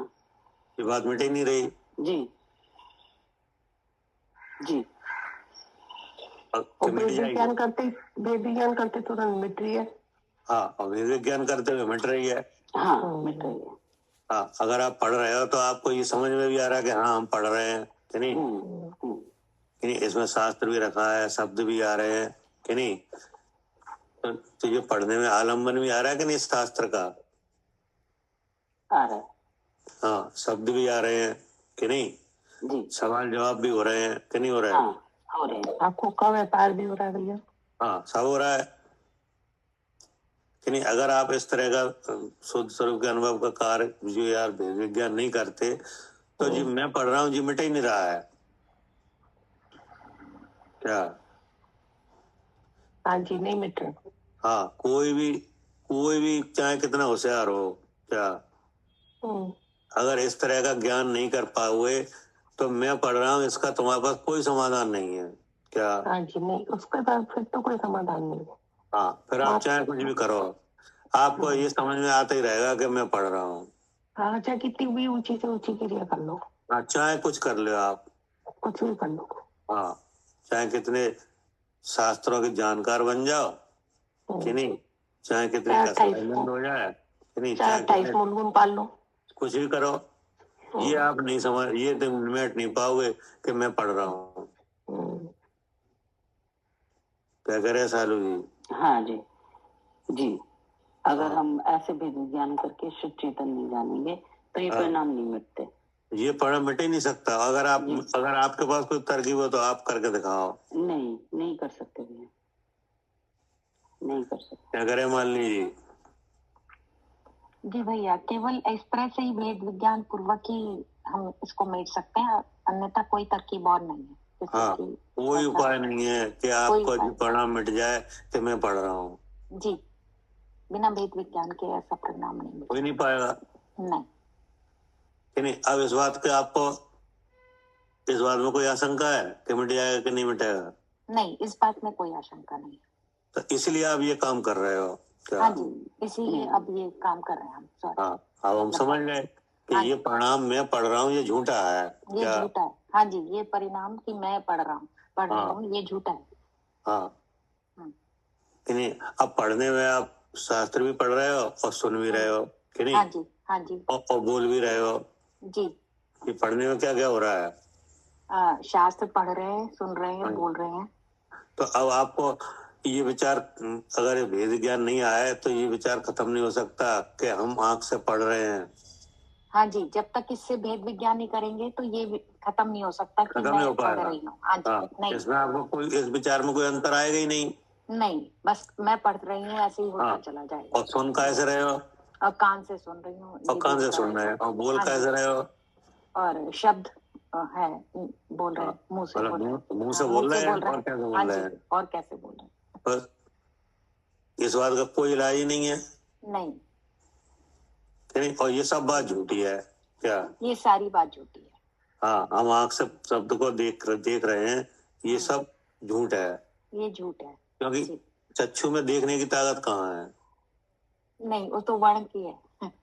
ये बात मिट ही नहीं रही जी। जी, वेद विज्ञान करते तुरंत मिट रही है। हाँ, और वेद विज्ञान करते हुए मिट रही है। हाँ, मिट रही है। हाँ, अगर आप पढ़ रहे हो तो आपको ये समझ में भी आ रहा है कि हाँ हम पढ़ रहे हैं कि नहीं। कि नहीं, इसमें शास्त्र भी रखा है, शब्द भी आ रहे हैं कि नहीं। तो ये पढ़ने में आलम्बन भी आ रहा है कि नहीं शास्त्र का? आ रहा है। हाँ, शब्द भी आ रहे हैं कि नहीं जी। सवाल जवाब भी हो रहे हैं कि नहीं हो रहे हैं? हाँ, हो रहे हैं। आपको का व्यापार भी हो रहा है भैया? हाँ, सब हो रहा है कि नहीं, अगर आप इस तरह का शुद्ध स्वरूप के अनुभव का कार्य जो यार भेद विज्ञान नहीं करते तो जी मैं पढ़ रहा हूँ जी मिट ही नहीं रहा है क्या? हाँ जी, नहीं मिट रहा। हाँ, कोई भी चाहे कितना होशियार हो क्या, अगर इस तरह का ज्ञान नहीं कर पाओगे तो मैं पढ़ रहा हूँ इसका तुम्हारे पास कोई समाधान नहीं है क्या? हाँ जी, नहीं, उसके बाद फिर तो कोई समाधान नहीं है। हाँ, फिर आप चाहे कुछ भी करो, आपको ये समझ में आता ही रहेगा कि मैं पढ़ रहा हूँ। हाँ, चाहे कितनी भी ऊंची से ऊंची क्रिया कर लो, हाँ, चाहे कुछ कर लो आप, कुछ भी कर लो। हाँ, चाहे कितने शास्त्रों के जानकार बन जाओ कि नहीं, चाहे कितने कसरतमंद हो जाए कि नहीं, चाहे 28 मुलगुन पाल लो, कुछ भी करो, ये आप नहीं समझ, ये तुम मिट नहीं पाओगे कि मैं पढ़ रहा हूँ। क्या करे सालू जी? हाँ जी जी, अगर हम ऐसे भेद विज्ञान करके शुद्ध चेतन नहीं जानेंगे तो ये परिणाम नहीं मिटते, ये परिणाम मिट ही नहीं सकता। अगर आपके पास कोई तरकीब हो तो आप करके दिखाओ। नहीं कर सकते भैया, नहीं कर सकते। क्या करे मान लीजिए जी भैया, केवल इस तरह से ही भेद विज्ञान पूर्वक ही हम इसको मेट सकते हैं, अन्यथा कोई तरकीब और नहीं है। हाँ, कोई उपाय नहीं है कि आपको परिणाम मिट जाए कि मैं पढ़ रहा हूँ। जी, बिना भेद विज्ञान के ऐसा परिणाम नहीं मिलेगा, कोई नहीं पाएगा। नहीं, अब इस बात में कोई आशंका है कि मिट जाएगा कि नहीं मिटेगा? नहीं, इस बात में कोई आशंका नहीं है। तो इसलिए आप ये काम कर रहे हो क्या? हाँ जी, इसीलिए अब ये काम कर रहे हैं हम। हाँ, अब हम समझ गए कि ये परिणाम मैं पढ़ रहा हूँ ये झूठा है, ये झूठा है। हाँ जी, ये परिणाम कि मैं पढ़ रहा हूँ ये झूठा है। हाँ, नहीं, अब पढ़ने में आप शास्त्र भी पढ़ रहे हो और सुन भी रहे हो कि नहीं? हाँ जी, हाँ जी, और बोल भी रहे हो जी। ये पढ़ने में क्या क्या हो रहा है? शास्त्र पढ़ रहे हैं, सुन रहे हैं, बोल रहे हैं। तो अब आपको ये विचार, अगर भेद ज्ञान नहीं आया तो ये विचार खत्म नहीं हो सकता कि हम आंख से पढ़ रहे हैं। हाँ जी, जब तक इससे भेद विज्ञान नहीं करेंगे तो ये खत्म नहीं हो सकता कि मैं पढ़ रही हूँ। हाँ जी, नहीं, इसमें आपको कोई, इस विचार में कोई अंतर आएगा ही नहीं। नहीं, बस मैं पढ़ रही हूँ, ऐसे ही होता चला जाएगा। और सुन कैसे रहे हो? और कान से सुन रही हूँ। और कान से सुन रहे हो और बोल कैसे रहे हो? और शब्द है, बोल रहे हैं, मुंह से बोल रहे हैं। और कैसे बोल रहे हैं? बस इस बात का कोई इलाज ही नहीं है। नहीं, और ये सब बात झूठी है क्या? ये सारी बात झूठी है। हाँ, हम आंख से शब्द को देख रहे हैं, ये सब झूठ है। ये झूठ है क्योंकि चक्षु में देखने की ताकत कहाँ है? नहीं, वो तो वर्ण की है।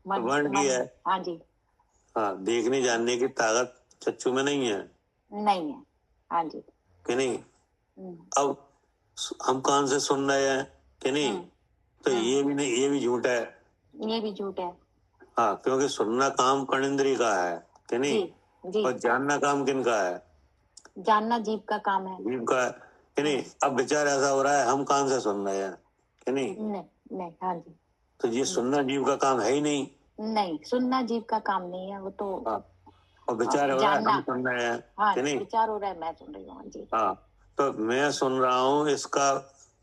वर्ण की है। हाँ जी, हाँ, देखने जानने की ताकत चक्षु में नहीं है। नहीं है। हाँ जी, कि नहीं? अब हम कान से सुन रहे हैं कि नहीं, तो ये भी नहीं, ये भी झूठ है। ये भी झूठ है। हाँ, क्योंकि सुनना काम कर्णेंद्रिय का है कि नहीं? जी। और जानना काम किन का है? जानना जीव का काम है। जीव का है कि नहीं? अब विचार ऐसा हो रहा है हम कान से सुन रहे हैं कि नहीं? नहीं, हाँ जी। तो ये सुनना जीव का काम है ही नहीं। नहीं, सुनना जीव का काम नहीं है, वो तो और विचार हो रहा है हम सुन रहे हैं कि नहीं? विचार हो रहा है, मैं सुन रही हूँ। जी, हाँ, तो मैं सुन रहा हूँ, इसका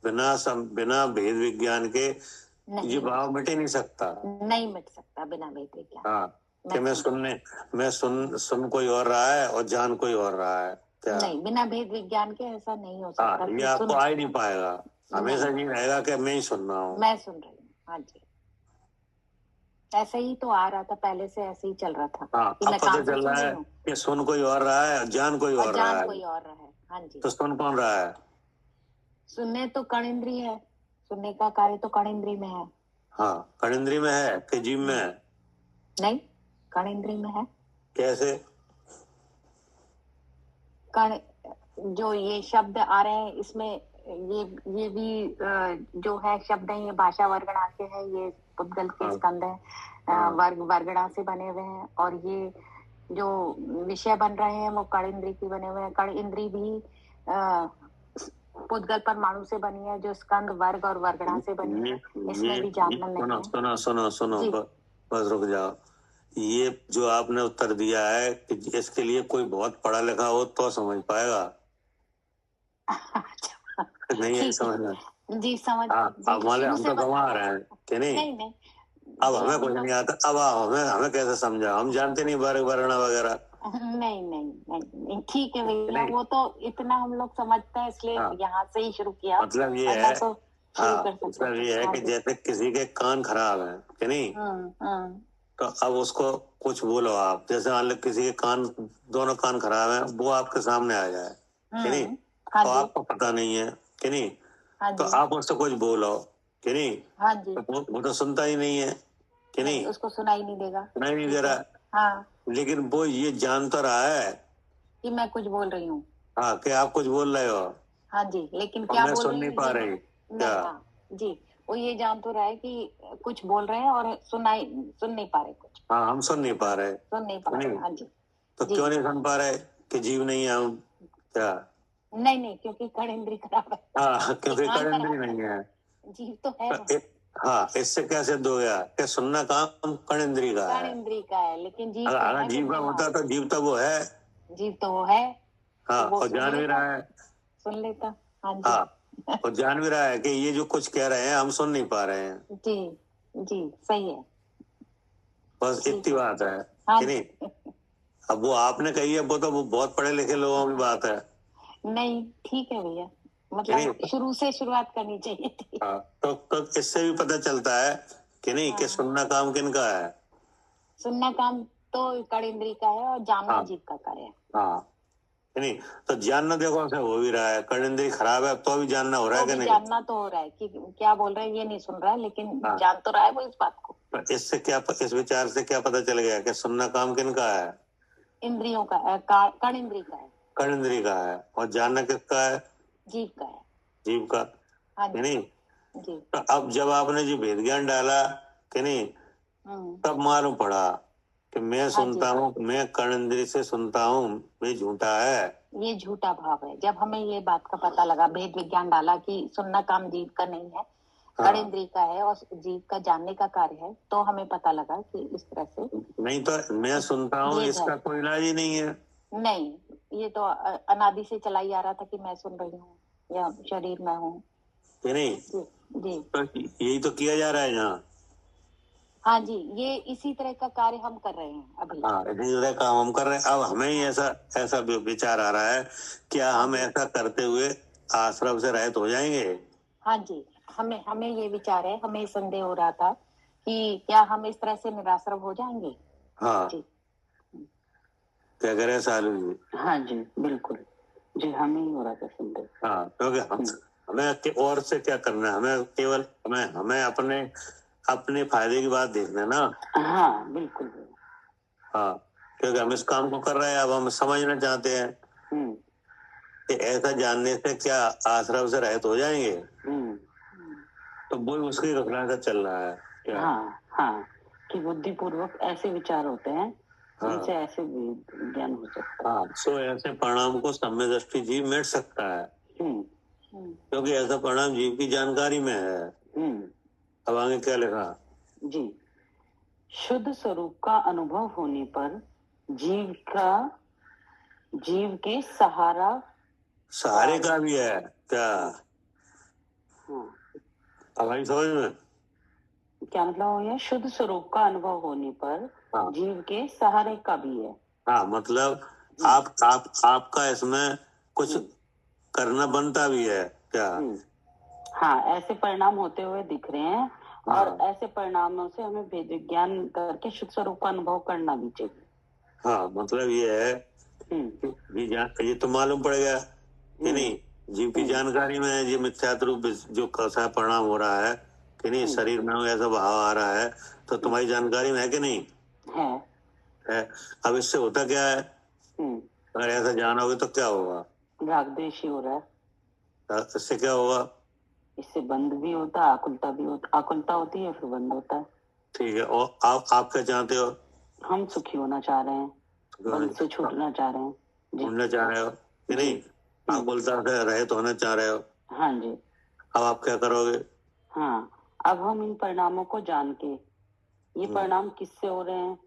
बिना भेद विज्ञान के ये भाव मिट ही नहीं सकता। नहीं मिट सकता बिना भेद विज्ञान। हाँ, कि मैं सुन कोई और रहा है और जान कोई और रहा है क्या? नहीं, बिना भेद विज्ञान के ऐसा नहीं हो सकता। ये आपको आ ही नहीं पाएगा। हमेशा ये रहेगा कि मैं ही सुन रहा हूँ, मैं सुन रही हूँ। हाँ जी, ऐसे ही तो आ रहा था पहले से, ऐसे ही चल रहा था। हाँ, अब पता चल रहा है कि सुन कोई और रहा है, जान कोई और रहा है। हाँ जी, तो सुन कौन रहा है? सुनने तो कर्णेंद्रिय है, सुनने का कार्य तो कर्णेंद्रिय में है। हाँ, कर्णेंद्रिय में है कि जीव में है? नहीं, कर्णेंद्रिय में है। कैसे? जो ये शब्द आ रहे हैं इसमें ये भी जो है शब्द है, ये भाषा वर्गणा से है, ये पुद्गल के स्कंद है, वर्गणा से बने हुए हैं। और ये जो विषय बन रहे हैं वो कण इंद्रिय की बने हुए हैं। कण इंद्रिय भी पुद्गल परमाणु से बनी है, जो स्कंद वर्ग और वर्गणा से बनी है। इसमें भी जानना नहीं है। सुनो बस रुक जाओ। ये जो आपने उत्तर दिया है कि इसके लिए कोई बहुत पढ़ा लिखा हो तो समझ पाएगा। नहीं है समझना। जी समझ। हाँ, अब मान हम तो गंवा रहे हैं कि नहीं? नहीं अब हमें कुछ नहीं आता, अब हमें कैसे समझा, हम जानते नहीं वर्ग वर्ण वगैरह। नहीं ठीक है भैया, वो तो इतना हम लोग समझते हैं इसलिए यहाँ से ही शुरू किया। मतलब ये है, तो मतलब ये है कि जैसे किसी के कान खराब है कि नहीं, तो अब उसको कुछ बोलो आप, जैसे मान लो किसी के कान, दोनों कान खराब है, वो आपके सामने आ जाए कि नहीं, तो आपको पता नहीं है कि नहीं, तो आप उससे कुछ बोलो कि नहीं, तो वो तो सुनता ही नहीं है कि नहीं, उसको सुनाई नहीं देगा, सुनाई नहीं दे रहा। लेकिन वो ये जान तो रहा है कि मैं कुछ बोल रही हूँ। हाँ, कि आप कुछ बोल रहे हो। हाँ जी, लेकिन क्या बोल सुन नहीं पा रही क्या? जी, वो ये जान तो रहा है कि कुछ बोल रहे हैं और सुन नहीं पा रहे कुछ। हाँ, हम सुन नहीं पा रहे। हाँ जी। तो क्यों नहीं सुन पा रहे? कि जीव नहीं है हम क्या? नहीं, क्योंकि कर्णेंद्रिय खराब है। हाँ, क्योंकि कर्णेंद्रिय नहीं है, जीव तो है। हाँ, इससे क्या सिद्ध हो गया कि सुनना काम कर्णेंद्रिय का है, लेकिन जीव अगर जीव का होता तो जीव तो वो है, हाँ, और जान भी रहा है, सुन लेता। हाँ, और जान भी रहा है कि ये जो कुछ कह रहे हैं हम सुन नहीं पा रहे हैं। जी सही है, बस इतनी बात है कि नहीं। अब वो आपने कही है, वो तो वो बहुत पढ़े लिखे लोगों की बात है। नहीं ठीक है भैया, मतलब शुरू से शुरुआत करनी चाहिए थी। तो इससे भी पता चलता है कि नहीं कि सुनना काम किनका है? सुनना काम तो कर्णेंद्रिय का है और जानना जीव का कार्य है। हाँ, नहीं तो जानना देखो से हो भी रहा है, कर्णेंद्रिय खराब है तो भी जानना हो रहा है कि नहीं? जानना तो हो रहा है कि क्या बोल रहे हैं ये नहीं सुन रहा है, लेकिन जान तो रहा है वो इस बात को। इससे क्या, इस विचार से क्या पता चल गया कि सुनना काम किनका है? इंद्रियों का, कर्णेंद्रिय का है। कर्णेंद्रिय का है, और जानना किसका है? जीव का है। जीव का, नहीं? तो अब जब आपने जो वेद ज्ञान डाला कि नहीं, तब मालूम पड़ा कि मैं सुनता हूँ, मैं कर्णेंद्रिय से सुनता हूँ, मैं झूठा है, ये झूठा भाव है। जब हमें ये बात का पता लगा, भेद विज्ञान डाला कि सुनना काम जीव का नहीं है, कर्णेंद्रिय का है और जीव का जानने का कार्य है, तो हमें पता लगा कि इस तरह से नहीं तो मैं सुनता हूँ इसका कोई इलाज ही नहीं है। नहीं, ये तो अनादि से चला ही आ रहा था कि मैं सुन रही हूँ या शरीर में हूँ, नहीं जी, तो यही तो किया जा रहा है यहाँ। हाँ जी, ये इसी तरह का कार्य हम कर रहे हैं अभी। हाँ, इसी तरह काम हम कर रहे हैं। अब हमें ही ऐसा विचार आ रहा है, क्या हम ऐसा करते हुए आश्रम से रहित हो जाएंगे? हाँ जी, हमें ये विचार है, हमें संदेह हो रहा था कि क्या हम इस तरह से निराश्रम हो जाएंगे। हाँ जी, क्या करें सालू जी? हाँ जी बिल्कुल जी, हमें ही हो रहा था संदेह। हाँ, क्योंकि हमें और से क्या करना है, हमें केवल हमें अपने फायदे की बात देखना है ना। हाँ बिल्कुल। हाँ, क्योंकि हम इस काम को कर रहे हैं, अब हम समझना चाहते हैं कि ऐसा जानने से क्या आश्रम से रहित हो जाएंगे। तो वो उसकी घटना का चल रहा है क्या? हाँ, कि बुद्धि पूर्वक ऐसे विचार होते हैं, जिनसे ऐसे ज्ञान हो सकता है। सो ऐसे परिणाम को सम्य दृष्टि जीव मिट सकता है, क्योंकि ऐसा परिणाम जीव की जानकारी में है। अब आगे क्या लिखा जी? शुद्ध स्वरूप का अनुभव होने पर जीव के सहारे का भी है क्या? अब समझ में क्या मतलब हो गया? शुद्ध स्वरूप का अनुभव होने पर जीव के सहारे का भी है। हाँ, मतलब आपका इसमें कुछ करना बनता भी है क्या? हाँ, ऐसे परिणाम होते हुए दिख रहे हैं, और ऐसे परिणामों से हमें भेद विज्ञान करके शुद्ध स्वरूप का अनुभव करना भी चाहिए। हाँ, मतलब ये है ये तो मालूम पड़ गया कि नहीं, जीव की जानकारी में ये मिथ्यात्व रूप जो कैसा परिणाम हो रहा है कि नहीं, शरीर में ऐसा भाव आ रहा है, तो तुम्हारी जानकारी में है कि नहीं है? अब इससे होता क्या है, अगर ऐसा जानोगे तो क्या होगा? राग द्वेष हो रहा है, इससे क्या होगा? इससे बंद भी होता है, आकुलता भी होता, आकुलता होती है फिर बंद होता है। ठीक है, और आप क्या चाहते हो? हम सुखी होना चाह रहे हैं, बंद से छूटना चाह रहे हैं, ढूंढना चाह रहे हो कि नहीं, आकुलता से रहित होना चाह रहे हो। हाँ जी। अब आप क्या करोगे? हाँ, अब हम इन परिणामों को जान के, ये परिणाम किससे हो रहे हैं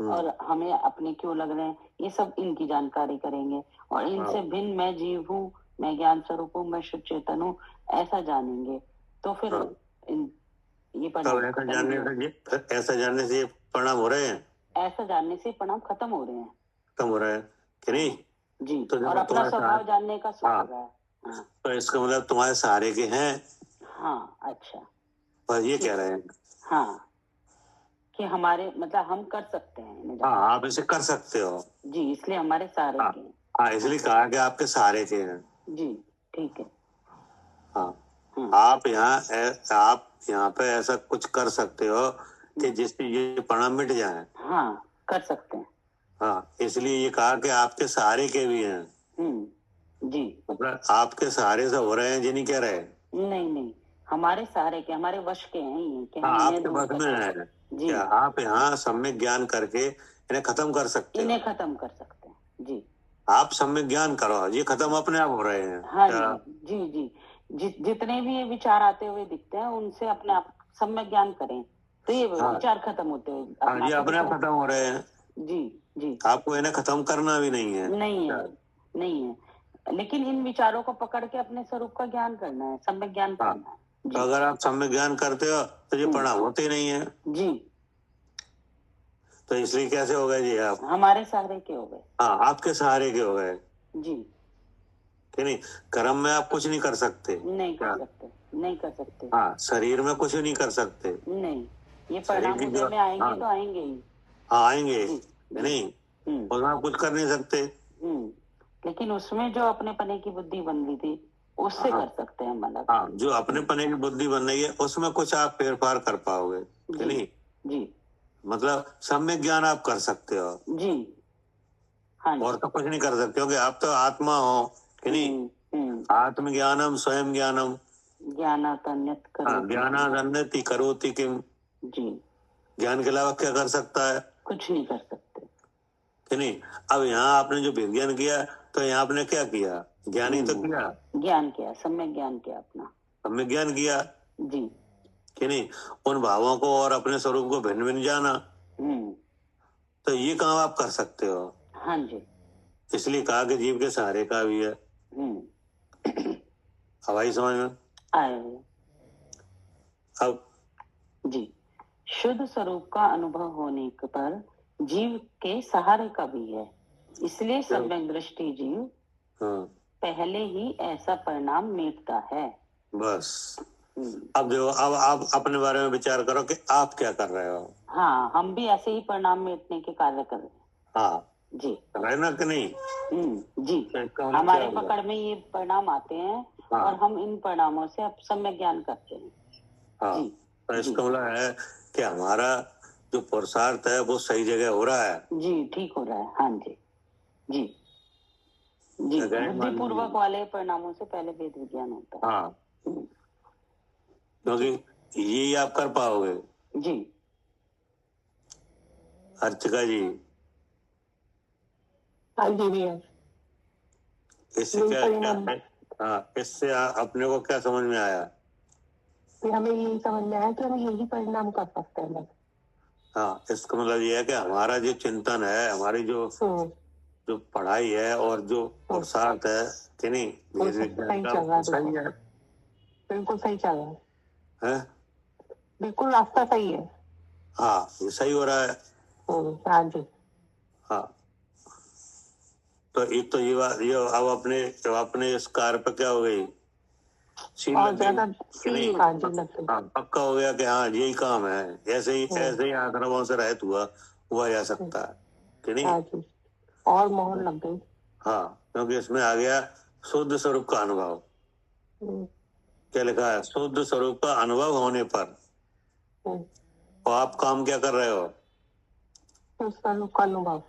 और हमें अपने क्यों लग रहे हैं, ये सब इनकी जानकारी करेंगे, और इनसे भिन्न मैं जीव हूँ, मैं ज्ञान स्वरूप हूँ, मैं शुद्ध चेतन हूँ, ऐसा जानेंगे तो फिर हाँ। ये तब परिणाम ऐसा खत्म जानने हो रहे से ऐसा जानने से ये परिणाम हो रहे हैं, ऐसा जानने से परिणाम खत्म हो रहे हैं खत्म हो रहे हैं कि नहीं? जी। तो और जब अपना तुम्हारे स्वभाव साथ, जानने का सुख हाँ, हो रहा है। हाँ तो इसका मतलब तुम्हारे सहारे के हैं, हाँ, अच्छा, बस ये ठीक कह है। रहे हैं। हाँ, कि हमारे मतलब हम कर सकते हैं इन्हें हाँ, जानना। आप इसे कर सकते हो। जी, इसलिए हमारे सहारे हाँ के हैं। हाँ, इसलिए कहा कि आपके सहारे के हैं। जी, ठीक है। हाँ, हाँ आप यहाँ पे ऐसा कुछ कर सकते हो कि जिससे ये परिणाम मिट जाए। हाँ, कर सकते हैं। हाँ, इसलिए ये कहा कि आपके सहारे के भी हैं। जी। मतलब आपके सहारे से हो रहे हैं, जी नहीं कह रहे। नहीं नहीं, हमारे सहारे के, हमारे वश के हैं ये कि हाँ, हम इन्हें आपके दूर बस कर में सकते है। हैं। जी, क्या आप यहाँ सम्यक ज्ञान करके इन्हें खत्म कर सकते हो? इन्हें खत्म कर सकते हैं। जी आप सम्यक ज्ञान करो, ये खत्म अपने आप हो रहे हैं। हाँ क्या? जी जी जी। जितने भी ये विचार आते हुए दिखते हैं उनसे अपने आप सम्यक ज्ञान करें तो ये हाँ विचार खत्म होते हुए हाँ, अपने ये आप अपने आप खत्म हो रहे हैं। जी जी। आपको इन्हें खत्म करना भी नहीं है। नहीं है, क्या? नहीं है, लेकिन इन विचारों को पकड़ के अपने स्वरूप का ज्ञान करना है, सम्यक ज्ञान हाँ, करना है। तो जी अगर आप सम्यक ज्ञान करते हो तो ये परिणाम होते ही नहीं है। जी, तो इसलिए कैसे हो गए जी आप? हमारे सहारे के हो गए। हाँ, आपके सहारे के हो गए जी, कि नहीं? कर्म में आप कुछ नहीं कर सकते। नहीं क्या? कर सकते, नहीं कर सकते। हाँ, शरीर में कुछ नहीं कर सकते। नहीं, ये शरीर परिणाम की उदय जो, में आएंगे हाँ तो आएंगे ही। हाँ, आएंगे जी कि नहीं? हम्म उसमें आप कुछ कर नहीं सकते। लेकिन उसमें जो अपने पने की बुद्धि बन रही थी उससे हाँ कर सकते हैं हम अलग। हाँ, जो अपने पने की बुद्धि बन रही है उसमें कुछ आप फेरफार कर पाओगे कि जी नहीं? जी मतलब सम्यक ज्ञान आप कर सकते हो जी। हाँ और जी। तो कुछ नहीं कर सकते, क्योंकि आप तो आत्मा हो कि नहीं? आत्मज्ञानम स्वयं ज्ञानम। ज्ञानातन्यत हाँ, करोति। ज्ञानादन्नति करोति किम। जी, ज्ञान के अलावा क्या कर सकता है कुछ नहीं कर सकते। कि नहीं? अब यहाँ आपने जो विज्ञान किया तो यहाँ आपने क्या किया? ज्ञान ही तो किया, ज्ञान किया, सम्यक ज्ञान किया अपना। सम्यक ज्ञान किया जी कि नहीं? उन भावों को और अपने स्वरूप को भिन्न भिन्न जाना। तो ये काम आप कर सकते हो। हाँ जी। इसलिए कहा कि जीव के सहारे का भी है। हवाई समझ में आए। अब जी, शुद्ध स्वरूप का अनुभव होने पर जीव के सहारे का भी है, इसलिए सम्यक दृष्टि जीव हाँ, पहले ही ऐसा परिणाम मीटता है। बस अब देखो, अब आप अपने बारे में विचार करो कि आप क्या कर रहे हो। हाँ, हम भी ऐसे ही परिणाम मीटने के कार्य कर रहे हैं। हाँ जी, रहना कि नहीं? जी, हमारे पकड़ में ये परिणाम आते हैं। हाँ। और हम इन परिणामों से अब सम्यक ज्ञान करते हैं। हाँ, जी, तो इसका मतलब है कि हमारा जो पुरुषार्थ है वो सही जगह हो रहा है। जी, ठीक हो रहा है। हाँ जी जी जी। बुद्धिपूर्वक वाले परिणामों से पहले वेद विज्ञान होता है। हाँ, क्योंकि ये आप कर पाओगे। जी, अर्चिका जी, हाँ जी भैया। इससे क्या हाँ, इससे अपने को क्या समझ में आया? फिर हमें यही समझ में आया कि हम यही परिणाम कर सकते हैं बस। हाँ, इसका मतलब ये है कि हमारा जो चिंतन है, हमारी जो जो पढ़ाई है और जो पुरुषार्थ है कि नहीं, सही चल रहा है। सही है, बिल्कुल सही चल रहा है? बिल्कुल रास्ता सही है। हाँ, ये सही हो रहा है। हाँ जी। हाँ, तो एक तो ये बात, ये अब अपने इस कार्य पर क्या हो गई? और ज्यादा हाँ, पक्का हो गया कि हाँ यही काम है। ऐसे ही आश्रमों से रहित हुआ जा सकता है कि नहीं? हाँ जी। और मोहर लग गई। हाँ, क्योंकि इसमें आ गया शुद्ध स्वरूप का अनुभव। क्या लिखा है? शुद्ध स्वरूप का अनुभव होने पर। और आप काम क्या कर रहे हो? स्वरूप का अनुभव।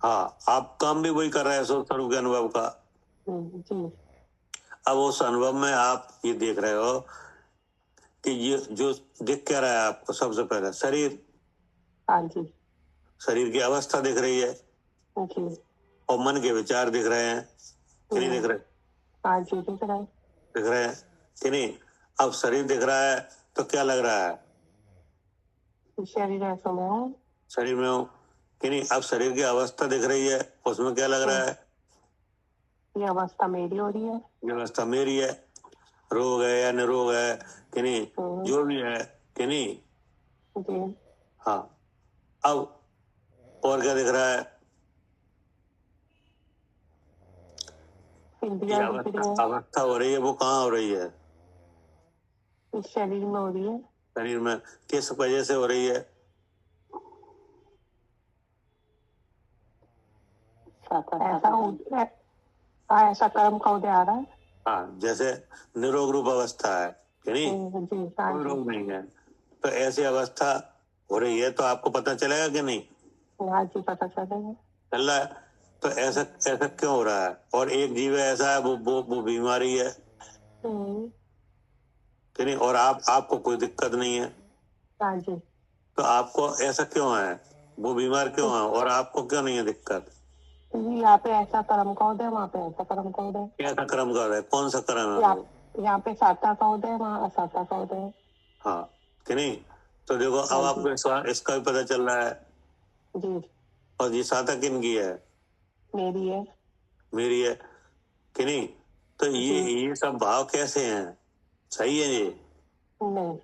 हाँ, आप काम भी वही कर रहे हैं, शुद्ध स्वरूप के अनुभव का। जी। अब उस अनुभव में आप ये देख रहे हो कि ये जो दिख क्या रहा है आपको? सबसे पहले शरीर। हाँ जी। शरीर की अवस्था दिख रही है जी। और मन के विचार दिख रहे हैं कि नहीं दिख रहे? हाँ जी, दिख रहे हैं। दिख रहे हैं कि नहीं? अब शरीर दिख रहा है तो क्या लग रहा है? शरीर ऐसा में हूँ, शरीर में हूँ कि नहीं? अब शरीर की अवस्था दिख रही है, उसमें क्या लग रहा है? ये अवस्था मेरी हो रही है। ये अवस्था मेरी है, रोग है या निरोग है कि नहीं, जो भी है कि नहीं। जी। हाँ, अब और क्या दिख रहा है? ये इंद्रियां दिख रही है, अवस्था हो रही है, वो कहाँ हो रही है? इस शरीर में हो रही है। शरीर में। किस वजह से हो रही है? ऐसा ऐसा कर्म का उदय आ रहा है। हाँ, जैसे निरोग रूप अवस्था है कि नहीं, जी। कोई रोग नहीं है, तो ऐसी अवस्था हो रही है, तो आपको पता चलेगा कि नहीं? हाँ जी, पता चलेगा। चल रहा है। तो ऐसा ऐसा क्यों हो रहा है? और एक जीव ऐसा है, वो बीमारी है कि नहीं, और आपको कोई दिक्कत नहीं है। हाँ जी। तो आपको ऐसा क्यों है? वो बीमार क्यों है और आपको क्यों नहीं है दिक्कत? यहाँ पे ऐसा कर्म का उदय, वहाँ पे ऐसा कर्म का उदय। कैसा कर्म कर रहे हैं? कौन सा कर्म है वो? यहाँ पे साता का उदय, वहाँ असाता का उदय। हाँ कि नहीं। तो देखो, अब आपको इसका भी पता चल रहा है। जी। और ये साता किन की है? मेरी है। मेरी है कि नहीं। तो ये सब भाव कैसे हैं? सही है ये? नहीं।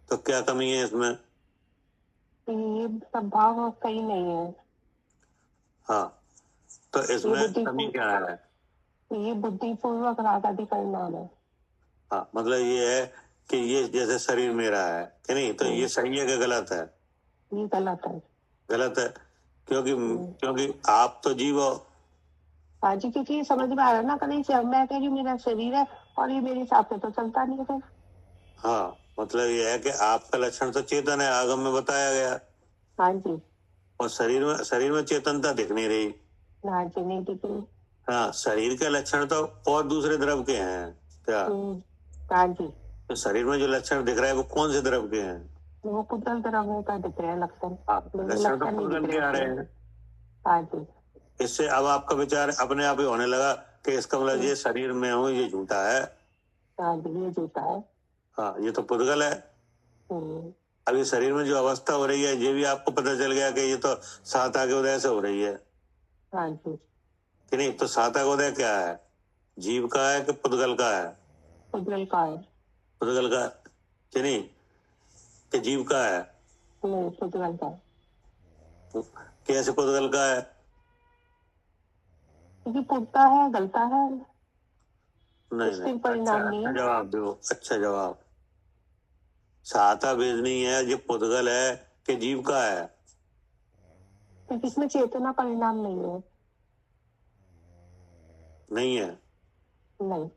तो क्या कमी है इसमें? ये सब भाव सही नहीं है। हाँ, तो इसमें कमी क्या है? ये बुद्धिपूर्वक रागादि परिणाम है। हाँ, मतलब ये है कि ये जैसे शरीर मेरा है कि नहीं, तो ये सही है कि गलत है? ये गलत है। गलत है, क्योंकि आप तो जीव हो। हाँ जी, क्योंकि ये समझ में आ रहा है ना, कहीं से मैं कह रही हूँ मेरा शरीर है और ये मेरे हिसाब से तो चलता नहीं है। हाँ, मतलब ये है कि आपका लक्षण तो चेतन है, आगम में बताया गया। हाँ जी। और शरीर में चेतनता दिख नहीं रही। हाँ जी, नहीं दिख रही। हाँ, शरीर के लक्षण तो और दूसरे द्रव के हैं क्या? हाँ जी। तो शरीर में जो लक्षण दिख रहा है वो कौन से द्रव के हैं? वो पुतल द्रव्य का दिख रहे हैं लक्षण। लक्षण तो पुतगल के आ रहे हैं। हाँ जी। इससे अब आपका विचार अपने आप ही होने लगा कि इसका मतलब ये शरीर में हूँ, ये झूठा है। हाँ जी, ये झूठा है। हाँ, ये तो पुद्गल है। अभी शरीर में जो अवस्था हो रही है, ये भी आपको पता चल गया कि ये तो साता के उदय से हो रही है हाँ जी। कि नहीं। तो साता का उदय क्या है? जीव का है कि पुद्गल का है? पुद्गल का है। पुद्गल का कि नहीं, कि जीव का है? नहीं, पुद्गल का। कैसे पुद्गल का है? क्योंकि पुरता है, गलता है। नहीं, परिणाम नहीं अच्छा है। जवाब दो, अच्छा जवाब। साता भेद नहीं है, ये पुद्गल है कि जीव का है? क्योंकि इसमें चेतना परिणाम नहीं है। नहीं है। नहीं।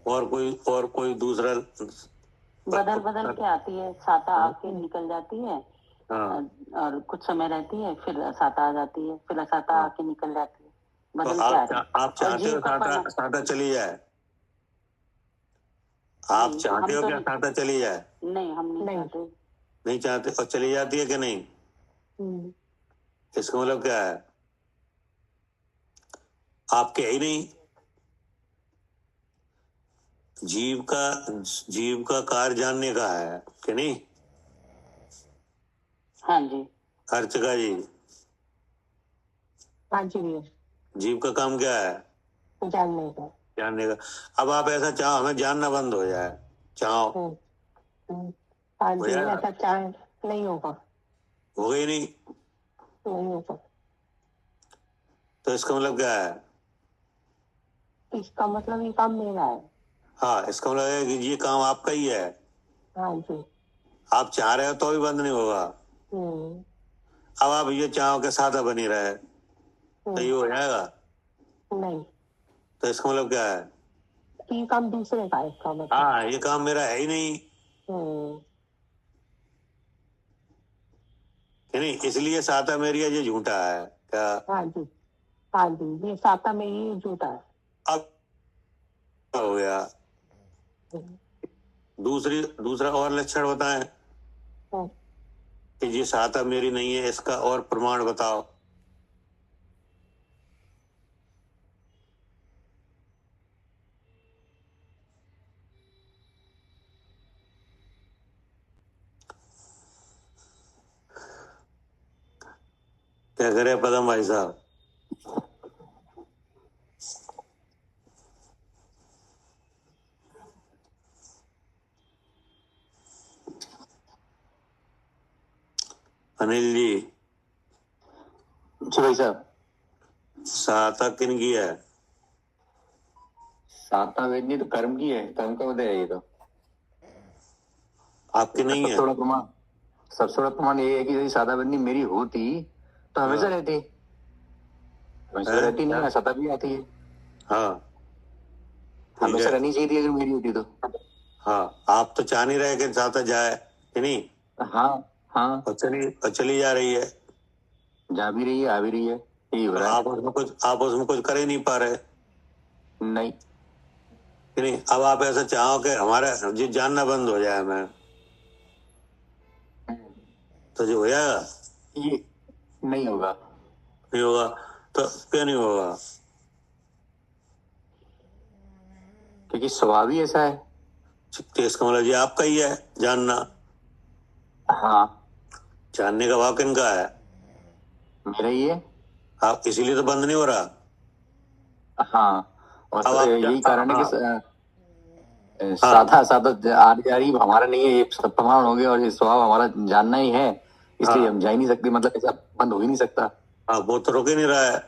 और कोई दूसरा बदल के आती है, साता आके निकल जाती है। हाँ। और कुछ समय रहती है, फिर असाता आ जाती है, फिर असाता आके निकल जाती है। बदल तो के आ रही है। आप चाहते हो साता चली जाए? आप चाहते हो क्या साता चली जाए? नहीं, हम नहीं चाहते। नहीं चाहते, और चली जाती है कि नहीं? इसका मतलब क्या है? आपके ही नहीं। जीव का कार्य जानने का है कि नहीं? हाँ जी। अर्चका जी, हाँ जी। जीव का काम क्या है? जानने का। अब आप ऐसा चाहो हमें जानना बंद हो जाए, चाहो हाँ जी, ऐसा चाहे नहीं होगा। होगा ही नहीं। नहीं होगा। तो इसका मतलब क्या है? इसका मतलब ये काम मेरा है। हाँ, इसका मतलब है कि ये काम आपका ही है। हाँ जी। आप चाह रहे हो तो भी बंद नहीं होगा। अब आप ये चाहो कि सादा बनी रहे, तो ये हो जाएगा? नहीं। तो इसका मतलब क्या है? ये काम दूसरे का है, इसका मतलब। हाँ, ये काम मेरा है ही नहीं कि नहीं, इसलिए साता मेरी है, ये झूठा है क्या? हाँ जी। हाँ जी, ये साता में ही झूठा है। अब हो गया। दूसरा और लक्षण बताएं कि ये साता मेरी नहीं है, इसका और प्रमाण बताओ। क्या करे पदम भाई साहब? अनिल जी, जी भाई साहब। सहायता किन की है? सातवां वेदनी तो कर्म की है, कर्म का उदय है ये तो। आपकी नहीं है? सबसे बड़ा प्रमाण ये है कि यदि सातवां वेदनी मेरी होती तो हमेशा हाँ। रहती, हमेशा है? रहती नहीं है, सता भी आती है। हाँ, ठीक हमेशा है। रहनी चाहिए थी अगर मेरी होती तो। हाँ, आप तो चाह नहीं रहे कि सहायता जाए, कि नहीं? हाँ हाँ, और चली जा रही है। जा भी रही है, आ भी रही है, यही हो रहा है। आप उसमें कुछ कर ही नहीं पा रहे, नहीं। कि नहीं? अब आप ऐसा चाहो कि हमारा जी जानना बंद हो जाए, मैं तो जो हो जाएगा? ये नहीं होगा। नहीं होगा तो क्यों नहीं होगा? क्योंकि स्वभाव ही ऐसा है। इसका मतलब जी आपका ही है जानना। हाँ, जानने का भाव किनका है? मेरा ही है। आप इसीलिए तो बंद नहीं हो रहा। हाँ, अब और आप यही कारण है कि हाँ। साधा साधा आ रही हमारा नहीं है, ये सब प्रमाण हो गए और ये स्वभाव हमारा जानना ही है, इसलिए हाँ। हम जा ही नहीं सकते, मतलब ऐसा बंद हो ही नहीं सकता। हाँ, वो तो रुक ही नहीं रहा है,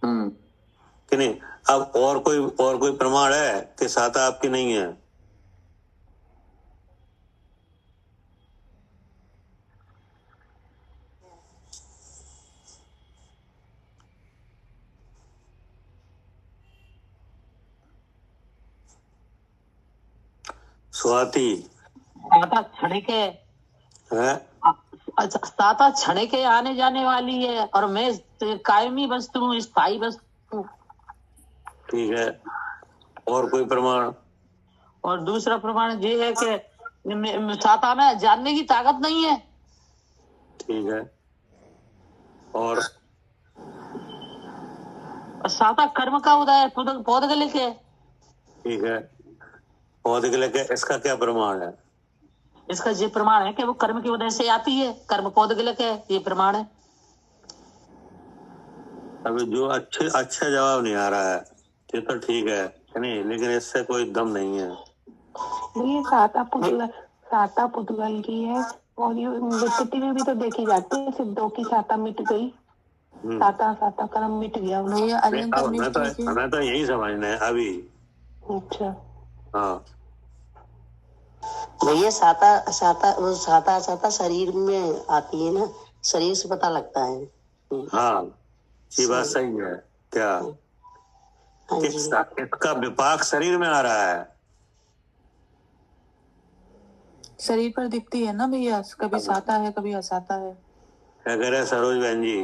कि नहीं? अब और कोई प्रमाण है कि सहायता आपकी नहीं है? स्वाति साता क्षणिक है, है? साता क्षणिक के आने जाने वाली है, और मैं कायमी वस्तु हूँ, स्थायी वस्तु हूँ। ठीक है, और कोई प्रमाण? और दूसरा प्रमाण ये है कि साता में जानने की ताकत नहीं है। ठीक है, और साता कर्म का उदय है, पौदगलिक है। ठीक है, पौधे के लेके इसका क्या प्रमाण है? इसका ये प्रमाण है कि वो कर्म की वजह से आती है, कर्म पौदगलिक है, ये प्रमाण है। अभी जो अच्छा जवाब नहीं आ रहा है, ये तो ठीक है, नहीं, लेकिन इससे कोई दम नहीं है। ये साता पुतगल की है, और ये विपत्ति में भी तो देखी जाती है, सिद्धों की साता मिट गई, साता साता कर्म मिट गया। हमें तो यही समझना है अभी। अच्छा, हाँ, भैया साता साता वो साता साता शरीर में आती है ना, शरीर से पता लगता है। हाँ, ये बात सही है क्या? हाँ जी। इसका विपाक शरीर में आ रहा है, शरीर पर दिखती है ना भैया, कभी साता है कभी असाता है। क्या कह रहे सरोज बहन जी?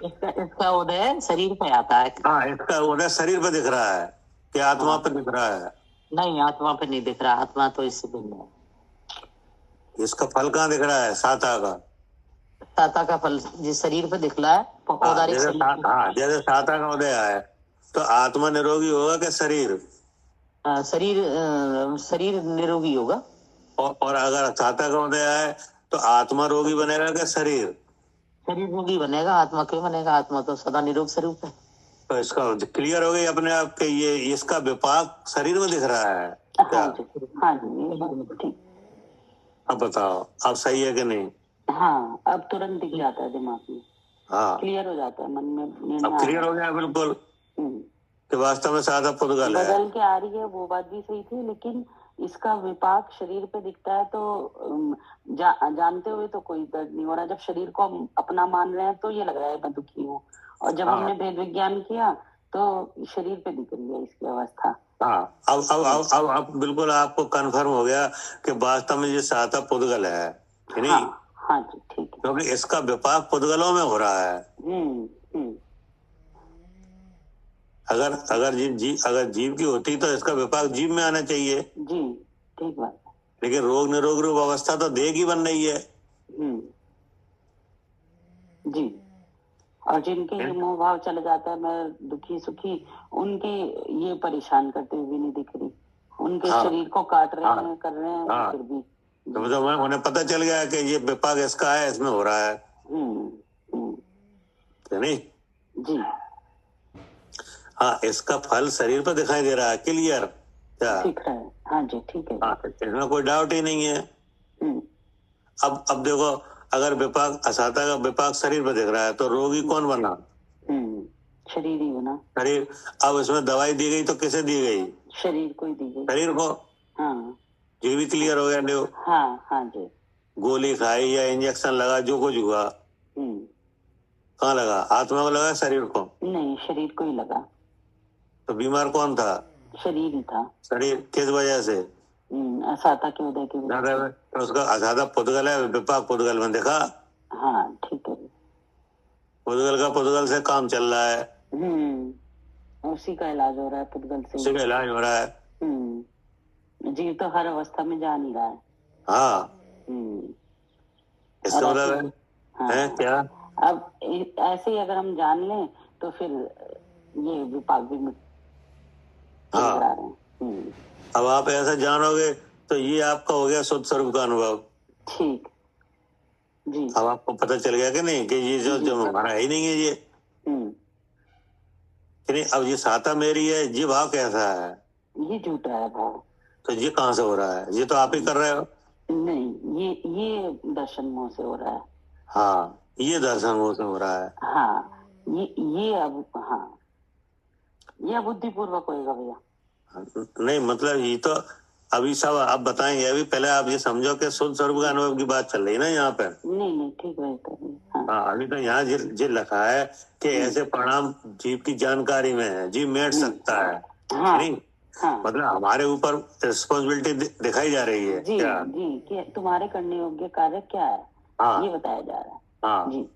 इसका उदय शरीर पे आता है। हाँ, इसका उदय शरीर पे दिख रहा है कि आत्मा पे दिख रहा है? नहीं, आत्मा पे नहीं दिख रहा, आत्मा तो इससे भिन्न है। इसका फल कहाँ दिख रहा है साता का? साता का फल जिस शरीर पे दिख रहा है, औदारिक शरीर। हाँ, जैसे साता का उदय है तो आत्मा निरोगी होगा क्या शरीर? शरीर निरोगी होगा। और अगर साता का उदय है तो आत्मा रोगी बनेगा क्या शरीर? शरीर रोगी बनेगा, आत्मा क्यों बनेगा? आत्मा तो सदा निरोग स्वरूप है। तो इसका क्लियर हो गई अपने आप के, ये इसका विपाक शरीर में दिख रहा है क्या? हाँ जी, ठीक। अब बताओ, अब सही है कि नहीं? हाँ, अब तुरंत दिख जाता है दिमाग में। हाँ, क्लियर हो जाता है मन में, अब क्लियर हो गया बिल्कुल कि वास्तव में सादा पुद्गल है। बदल के आ रही है, वो बात भी सही थी, लेकिन इसका विपाक शरीर पे दिखता है तो जानते हुए तो कोई दर्द नहीं हो रहा। जब शरीर को हम अपना मान रहे हैं तो ये लग रहा है मैं दुखी हूँ, और जब हमने भेद विज्ञान किया तो शरीर पे दिख रही है इसकी अवस्था। हाँ, अब बिल्कुल आपको कंफर्म हो गया कि वास्तव में ये साता पुद्गल है, कि नहीं? हाँ जी, ठीक है, क्योंकि इसका विपाक पुद्गलों में हो रहा है। अगर जीव की होती तो इसका विपाक जीव में आना चाहिए जी, ठीक बात। लेकिन रोग निरोग रूप अवस्था तो देह की बन रही है जी। और जिनके ये मोह भाव चले जाता है, मैं दुखी सुखी, उनके ये परेशान करते हुए नहीं दिख रही, उनके शरीर को काट रहे हैं, कर रहे हैं, फिर भी तो उन्हें पता चल गया कि ये विपाक इसका है, इसमें हो रहा है, नहीं जी। हाँ, इसका फल शरीर पर दिखाई दे रहा है, क्लियर क्या? दिख रहा है, हाँ जी, ठीक है। हाँ, इसमें कोई डाउट ही नहीं है। अब देखो, अगर विपाक असाता का विपाक शरीर पर दिख रहा है तो रोगी कौन बना? शरीर ही बना। शरीर। अब इसमें दवाई दी गई तो किसे दी गई? शरीर को ही दी गई। शरीर को। हाँ, ये भी क्लियर हो गया? देखो, हाँ हाँ जी। गोली खाई या इंजेक्शन लगा, जो कुछ हुआ, कहाँ लगा? आत्मा को लगा, शरीर को? नहीं, शरीर को ही लगा। तो बीमार कौन था? शरीर ही था। शरीर किस वजह से? असाता के उदय की वजह से। तो उसका असाता पुद्गल है, विपाक पुद्गल में देखा? हाँ, ठीक है। पुद्गल का पुद्गल से काम चल रहा है। उसी का इलाज हो रहा है, पुद्गल से उसी का इलाज हो रहा है। जीव तो हर अवस्था में जा नहीं रहा है। हाँ, इसका मतलब है क्या? अब ऐसे ही अगर हम जान लें तो फिर ये विपाक भी मिट रहा है। अब आप ऐसा जानोगे तो ये आपका हो गया शुद्ध स्वरूप का अनुभव। ठीक जी। अब आपको पता चल गया कि नहीं कि ये जो हमारा है ही नहीं है ये, कि नहीं? अब ये साता मेरी है, ये भाव कैसा है? ये झूठा है भाव। तो ये कहाँ से हो रहा है? ये तो आप ही कर रहे हो। नहीं, ये दर्शन मोह से हो रहा है। हाँ, ये दर्शन मोह से हो रहा है। हाँ, ये अब, हाँ, ये बुद्धिपूर्वक होएगा भैया। नहीं, मतलब ये तो अभी सब आप बताएंगे। अभी पहले आप ये समझो कि शुद्ध स्वरूप का अनुभव की बात चल रही है ना यहाँ पे। नहीं, ठीक है। हाँ, अभी तो यहाँ जो लिखा है कि ऐसे परिणाम जीव की जानकारी में है, जीव मेट सकता है। हाँ, नहीं, हाँ, मतलब हमारे ऊपर रिस्पॉन्सिबिलिटी दिखाई जा रही है। जी, क्या? जी, कि तुम्हारे करने योग्य कार्य क्या है। हाँ, ये बताया जा रहा है। हाँ, जी,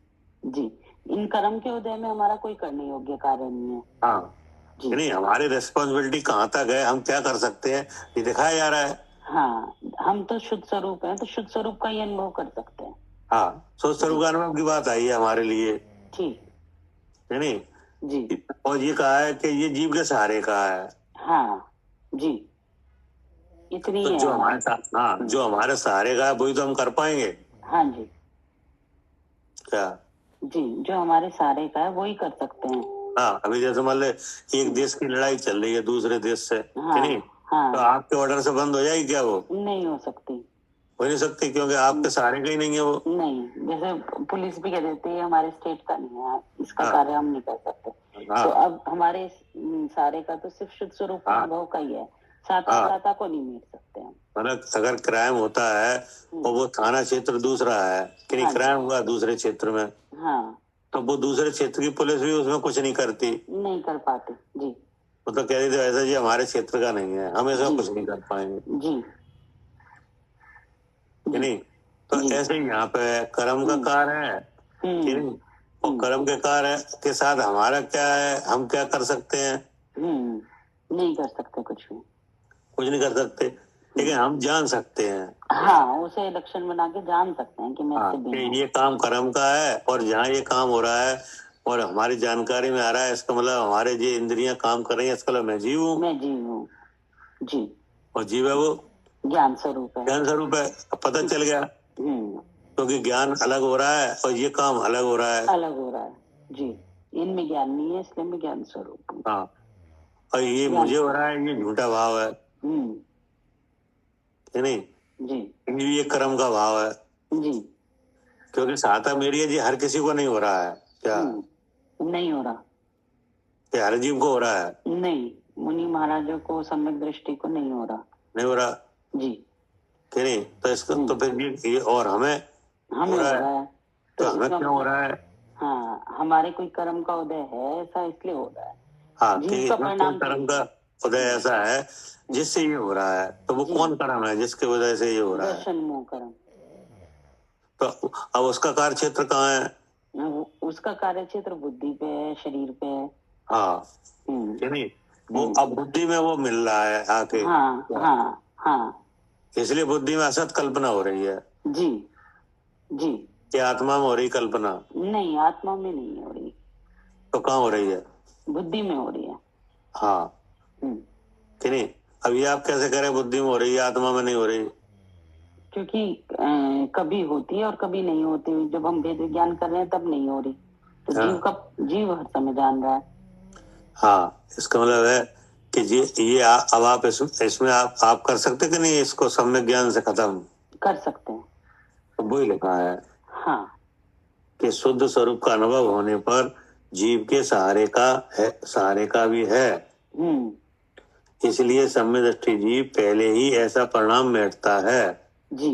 जी। इन कर्म के उदय में हमारा कोई करने योग्य कार्य नहीं है। हाँ, जी। नहीं, हमारी रिस्पॉन्सिबिलिटी कहाँ तक है, हम क्या कर सकते हैं, ये दिखाया जा रहा है। हाँ, हम तो शुद्ध स्वरूप हैं, तो शुद्ध स्वरूप का ही अनुभव कर सकते हैं। हाँ, शुद्ध स्वरूप का अनुभव की बात आई है हमारे लिए। ठीक है नहीं जी। और ये कहा है कि ये जीव के सहारे का है। हाँ जी, इतनी तो है जो हमारे साथ, हाँ, जो हमारे सहारे का है वही तो हम कर पाएंगे। हाँ जी, क्या? जी, जो हमारे सहारे का है वही कर सकते हैं। हाँ, अभी जैसे मान ले एक देश की लड़ाई चल रही है दूसरे देश से, हाँ, नहीं? हाँ, तो आपके ऑर्डर से बंद हो जाएगी क्या? वो नहीं हो सकती। हो नहीं सकती, क्योंकि आपके सहारे का ही नहीं है वो। नहीं, जैसे पुलिस भी कह देती है हमारे स्टेट का नहीं है, इसका कार्य हम नहीं कर सकते। तो अब हमारे सारे का तो सिर्फ शुद्ध स्वरूप अनुभव का ही है। साता को नहीं मिट सकते हम। मतलब अगर क्राइम होता है और वो थाना क्षेत्र दूसरा है, कि नहीं, क्राइम हुआ दूसरे क्षेत्र में, हाँ, तो वो दूसरे क्षेत्र की पुलिस भी उसमें कुछ नहीं करती, नहीं कर पाती। जी, वो तो कह रही थी ऐसा जी हमारे क्षेत्र का नहीं है, हम इसमें कुछ नहीं कर पाएंगे। जी, कि नहीं? तो ऐसे ही यहाँ पे कर्म का कार्य है, कि नहीं? और कर्म के कार्य के साथ हमारा क्या है, हम क्या कर सकते हैं? नहीं कर सकते कुछ नहीं कर सकते, लेकिन हम जान सकते हैं। हाँ, उसे लक्षण बना के जान सकते हैं कि मैं इससे भिन्न हूँ। ये काम कर्म का है और जहाँ ये काम हो रहा है और हमारी जानकारी में आ रहा है, इसका मतलब हमारे जो इंद्रियां काम कर रही है, इसका मतलब मैं जीव हूँ। मैं जीव हूँ। जी, और जीव है वो ज्ञान स्वरूप है। ज्ञान स्वरूप है। अब पता चल गया, क्योंकि ज्ञान अलग हो रहा है और ये काम अलग हो रहा है। अलग हो रहा है। जी, इनमें ज्ञान नहीं है, इसलिए मैं ज्ञान स्वरूप हूँ। हाँ, और ये मुझे हो रहा है, ये झूठा भाव है। नहीं जी, ये कर्म का भाव है। जी, क्योंकि सहायता मेरी है जी, हर किसी को नहीं हो रहा है। क्या? नहीं हो रहा। क्या हर जीव को हो रहा है? नहीं, मुनि महाराजों को, सम्यक दृष्टि को नहीं हो रहा। नहीं हो रहा जी, कि नहीं? तो इसका तो फिर ये और हमें हो रहा है। तो हमें क्यों हो रहा है? हाँ, हमारे कोई कर्म का उदय है ऐसा, इसलिए हो रहा है। हाँ, कि कर्म का उदय ऐसा है जिससे ये हो रहा है। तो वो कौन कर्म है जिसके वजह से ये हो रहा है? दर्शन मोह कर्म। तो अब उसका कार्य क्षेत्र कहाँ है? उसका कार्य क्षेत्र बुद्धि पे है, शरीर पे है। हाँ, कि नहीं? वो अब बुद्धि में वो मिल रहा है आके। हाँ, हाँ, हाँ, इसलिए बुद्धि में असत कल्पना हो रही है। जी, जी। क्या आत्मा में हो रही कल्पना? नहीं, आत्मा में नहीं हो रही। तो कहाँ हो रही है? बुद्धि में हो रही है। हाँ, कि नहीं? अब ये आप कैसे करें बुद्धि में हो रही है, आत्मा में नहीं हो रही? क्योंकि कभी होती है और कभी नहीं होती। जब हम वेद विज्ञान कर रहे हैं तब नहीं हो रही, तो जीव हर समय जान रहा है। हाँ, इसका मतलब है कि ये अब आप इसमें आप कर सकते कि नहीं, इसको सम्यक ज्ञान से खत्म कर सकते हैं। तो वही लिखा है हाँ, कि शुद्ध स्वरूप का अनुभव होने पर जीव के सहारे का भी है। इसलिए सम्यक दृष्टि जीव पहले ही ऐसा परिणाम बैठता है जी।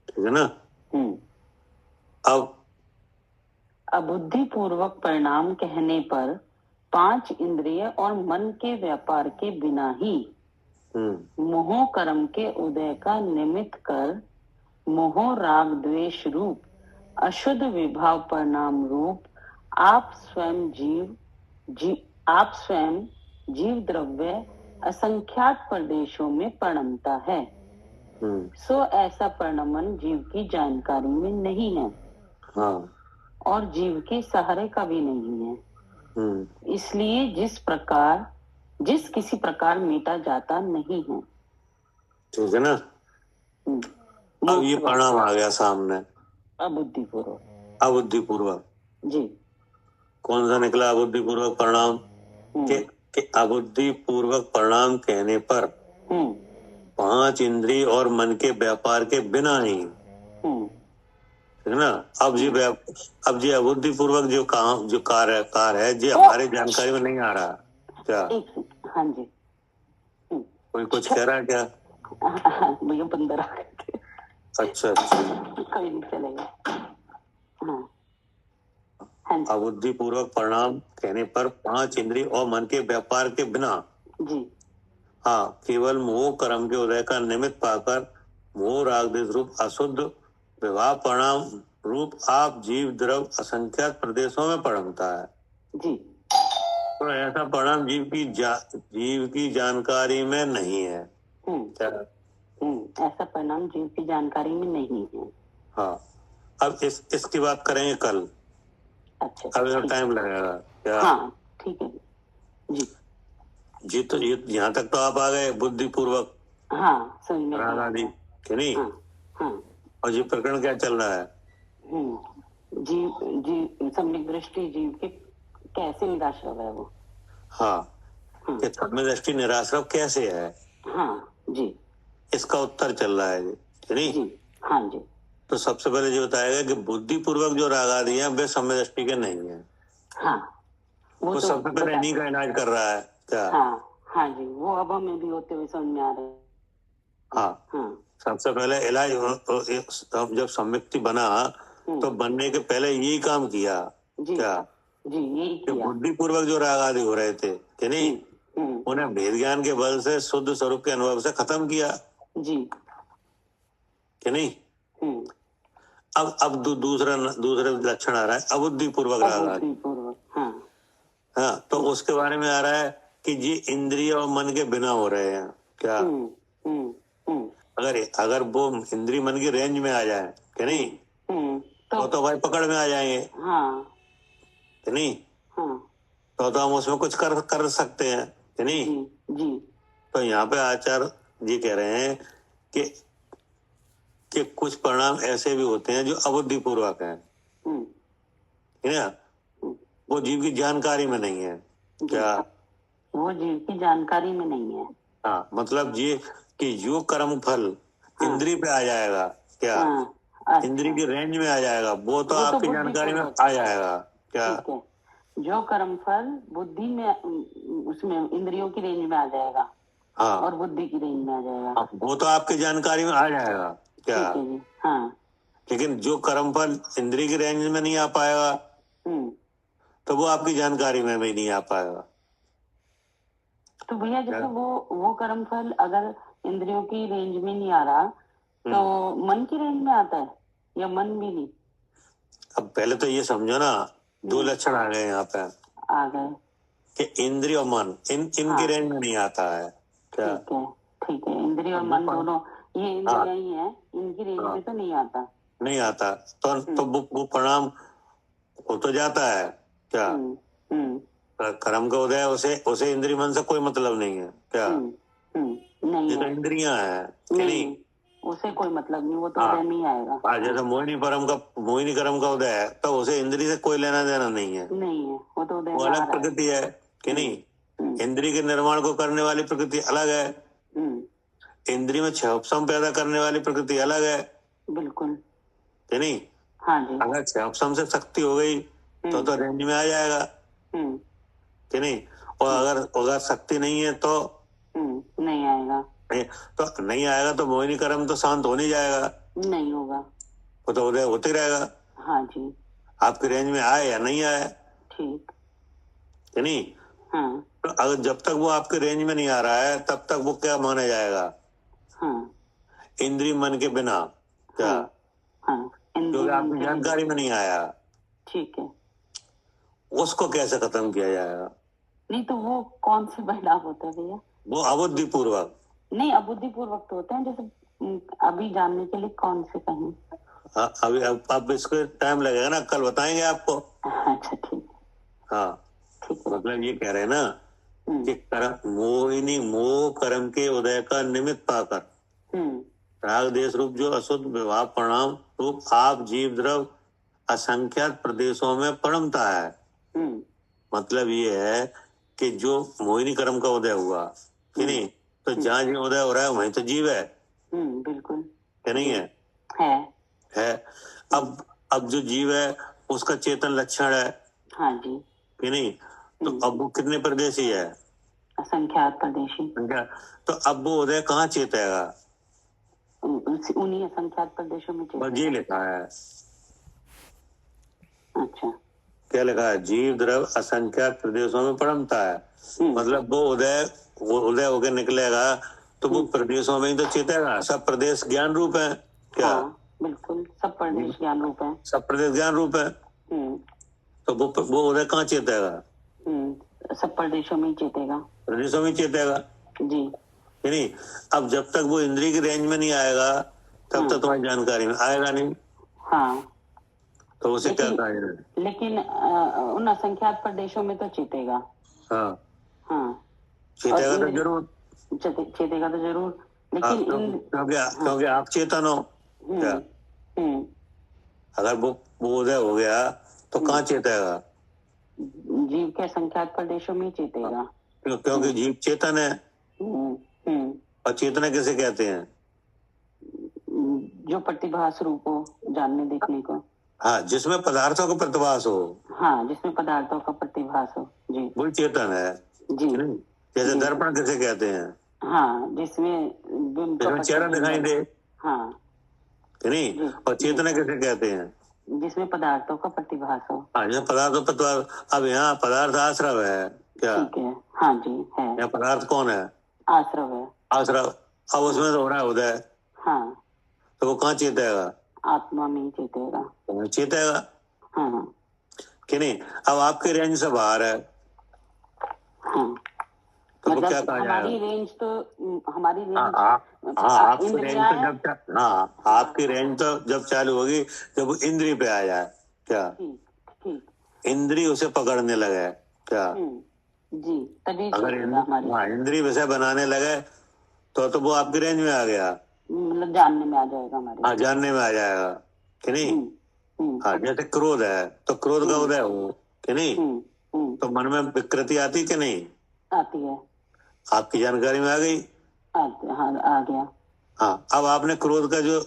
ठीक है ना। अब अबुद्धि पूर्वक परिणाम कहने पर 5 इंद्रिय और मन के व्यापार के बिना ही मोह कर्म के उदय का निमित्त कर मोह राग द्वेष रूप अशुद्ध विभाव परिणाम रूप आप स्वयं जीव द्रव्य असंख्यात प्रदेशों में परिणमता है। सो ऐसा परिणमन जीव की जानकारी में नहीं है। हाँ। और जीव के सहारे का भी नहीं है। इसलिए जिस किसी प्रकार मीटा जाता नहीं है। ठीक है ना। अब ये परिणाम आ गया सामने, अबुद्धिपूर्वक जी। कौन सा निकला अबुद्धिपूर्वक परिणाम? कि अबुद्धिपूर्वक परिणाम कहने पर 5 इंद्रिय और मन के व्यापार के बिना ही, ठीक है ना। अब जी अबुद्धिपूर्वक जो कार्य है जो हमारे जानकारी में नहीं आ रहा क्या? हाँ जी। कोई कुछ कह रहा है क्या? भैया बंदर आ गए थे। अच्छा कोई नहीं चलेगा। हाँ। अबुद्धिपूर्वक परिणाम कहने पर 5 इंद्रिय और मन के व्यापार के बिना जी। हाँ, केवल मोह कर्म के उदय का निमित्त पाकर मोह राग द्वेष रूप अशुद्ध विभाव परिणाम रूप आप जीव द्रव असंख्यात प्रदेशों में परिणमता है जी। तो ऐसा परिणाम जीव की जानकारी में नहीं है। क्या? ऐसा परिणाम जीव की जानकारी में नहीं है। हाँ, अब इसकी बात करेंगे कल। अच्छा, अब टाइम लगेगा क्या? हाँ, ठीक है जी। तो यहाँ तक तो आप आ गए बुद्धिपूर्वक। हाँ, समझ में आदि कि नहीं। हाँ। और ये प्रकरण क्या चल रहा है? जीव सम्यक दृष्टि जीव के कैसे निराश्रव है वो। हाँ, कि सम्यक दृष्टि निराश्रव कैसे है? हाँ जी। इसका उत्तर चल रहा है जी, नहीं जी। हाँ जी। तो सबसे पहले जो बताएगा कि बुद्धिपूर्वक जो राग आदि है वे सम्यक दृष्टि के नहीं है। हाँ, वो तो सबसे पहले इन्हीं का इलाज कर रहा है क्या? हाँ जी, वो अब हमें भी होते हुए समझ में आ रहे हैं। हाँ, सबसे पहले इलाज जब सम्यक्ति बना तो बनने के पहले यही काम किया क्या? जी, यही किया। बुद्धिपूर्वक जो राग आदि हो रहे थे कि नहीं, उन्हें भेद ज्ञान के बल से शुद्ध स्वरूप के अनुभव से खत्म किया जी कि नहीं। अब दूसरा लक्षण आ रहा है अबुद्धिपूर्वक राग आदि। हाँ, तो उसके बारे में आ रहा है कि ये इंद्रिय और मन के बिना हो रहे हैं क्या? अगर वो इंद्रिय मन की रेंज में आ जाए कि नहीं तो भाई पकड़ में आ जाएंगे कि नहीं। तो हम उसमें कुछ कर सकते हैं कि नहीं। तो यहाँ पे आचार्य जी कह रहे हैं कि कुछ परिणाम ऐसे भी होते हैं जो अबुद्धिपूर्वक हैं, है ना। वो जीव की जानकारी में नहीं है क्या? वो जीव की जानकारी में नहीं है। हाँ, मतलब ये कि जो कर्म फल इंद्रिय पे आ जाएगा क्या? इंद्रिय की रेंज में आ जाएगा, वो तो आपकी जानकारी में आ जाएगा क्या? जो कर्म फल बुद्धि में उसमें इंद्रियों की रेंज में आ जाएगा। हाँ, और बुद्धि की रेंज में आ जाएगा। वो तो आपकी जानकारी में आ जाएगा क्या? हाँ, लेकिन जो कर्म फल इंद्रिय की रेंज में नहीं आ पाएगा तो वो आपकी जानकारी में भी नहीं आ पाएगा। तो भैया जैसे वो कर्म फल अगर इंद्रियों की रेंज में नहीं आ रहा तो मन की रेंज में आता है या मन भी नहीं? अब पहले तो ये समझो ना, 2 लक्षण आ गए यहाँ पे। आ गए कि इंद्रिय और मन इनकी रेंज में नहीं आता है क्या? ठीक है। इंद्रिय और मन दोनों ये इंद्रियां ही है, इनकी रेंज में तो नहीं आता। तो वो परिणाम हो तो जाता है क्या? कर्म का उदय उसे इंद्रिय मन से कोई मतलब नहीं है क्या? नहीं, ये तो इंद्रियां है कि नहीं। उसे कोई मतलब नहीं, वो तो हाँ। उदय में ही आएगा। जैसे मोहिनी कर्म का उदय है तो उसे इंद्री से कोई लेना देना नहीं है, नहीं है, वो तो उदय वो में आ अलग रहा है। प्रकृति है कि नहीं। हम्म, इंद्री के निर्माण को करने वाली प्रकृति अलग है, हम्म, इंद्री में क्षयपसम पैदा करने वाली प्रकृति अलग है बिल्कुल। कि नहीं। हाँ जी। अगर क्षयपसम से शक्ति हो गई तो रेंज में आ जाएगा हम्म, कि नहीं। और अगर शक्ति नहीं है तो नहीं आएगा। नहीं आएगा तो मोहिनी कर्म तो शांत हो नहीं जाएगा, नहीं होगा, वो तो उदय होते रहेगा। हाँ जी। आपकी रेंज में आए या नहीं आए, ठीक कि नहीं। हाँ, तो अगर जब तक वो आपके रेंज में नहीं आ रहा है तब तक वो क्या माना जाएगा, हाँ, इंद्रिय मन के बिना, क्या हाँ, जो आपकी जानकारी में नहीं आया, ठीक है। उसको कैसे खत्म किया जाएगा। नहीं तो वो कौन से बदलाव होता है भैया? वो अबुद्धि पूर्वक नहीं, अबुद्धि पूर्वक तो होते हैं, जैसे अभी जानने के लिए कौन से कहें? अभी अब इसको टाइम लगेगा ना, कल बताएंगे आपको। अच्छा ठीक। हाँ, ठीक है। मतलब ये कह रहे हैं ना कि कर्म मोहिनी मोह कर्म के उदय का निमित्त पाकर राग देश रूप जो अशुद्ध विभाव परिणाम रूप आप जीव द्रव असंख्यात प्रदेशों में परिणमता है। मतलब ये है कि जो मोहिनी कर्म का उदय हुआ कि नहीं, तो जहाँ जो उदय हो रहा है वहीं तो जीव है, बिल्कुल, क्या नहीं है। अब जो जीव है उसका चेतन लक्षण है, हाँ जी, कि नहीं। तो अब वो कितने प्रदेशी है, असंख्यात प्रदेशी। तो अब वो उदय कहाँ चेतेगा, उन्हीं असंख्यात प्रदेशों में बस ये लिखा है। अच्छा, क्या लिखा है, जीव द्रव असंख्यात प्रदेशों में परिणमता है। मतलब वो उदय होकर निकलेगा तो वो प्रदेशों में ही तो चेतेगा। सब प्रदेश ज्ञान रूप है, क्या? हाँ, बिल्कुल, सब प्रदेश ज्ञान रूप है, सब प्रदेश ज्ञान रूप है। तो वो उदय कहाँ चेतेगा, सब प्रदेशों में ही चेतेगा, प्रदेशों में चेतेगा जी, नहीं। अब जब तक वो इंद्रिय की रेंज में नहीं आएगा तब तक तुम्हारी जानकारी में आएगा नहीं। हाँ, तो उसे क्या कहा जाए, लेकिन उन असंख्यात प्रदेशों में तो चेतेगा। हाँ, चेतेगा तो जरूर, चेतेगा तो जरूर, लेकिन क्योंकि आप चेतन हो, क्या? अगर वो उदय हो गया तो कहाँ चेतेगा, जीव के असंख्यात प्रदेशों में चेतेगा, क्योंकि जीव चेतन है। और चेतना किसे कहते हैं, जो प्रतिभास रूप हो, जानने देखने को। हाँ, जिसमें पदार्थों का प्रतिभास हो, हाँ, जिसमें पदार्थों का प्रतिभास हो, जी, वही चेतन है जी। जैसे दर्पण किसे कहते हैं, हाँ, जिसमें चेहरा दिखाई दे, हाँ, कि नहीं। और चेतना किसे कहते हैं, जिसमें पदार्थों का प्रतिभास हो। हाँ, यहाँ पदार्थों प्रतिभास। अब यहाँ पदार्थ आश्रव है, क्या? ठीक है, हाँ जी, है। यहाँ पदार्थ कौन है, आश्रव है, आश्रव। अब उसमें तो हो रहा है उदय, हाँ, तो वो कहाँ चेतेगा, आत्मा में चेतेगा, तो चेतेगा, हाँ, कि नहीं। अब आपके रेंज से बाहर है, हाँ, तो मतलब क्या कहा जाएगा, हमारी रेंज तो आपकी रेंज तो जब चालू होगी जब वो इंद्री पे आ जाए, क्या? ठीक, इंद्री उसे पकड़ने लगे, क्या? जी, तभी अगर इंद्री विषय बनाने लगे तो वो आपकी रेंज में आ गया, मतलब जानने में आ जाएगा हमारे। हाँ, जानने में आ जाएगा, कि नहीं। हाँ, जैसे क्रोध है तो क्रोध का उदय हो, कि नहीं, तो मन में विकृति आती कि नहीं आती है, आपकी जानकारी में आ गई, हाँ, आ गया। हाँ, अब आपने क्रोध का जो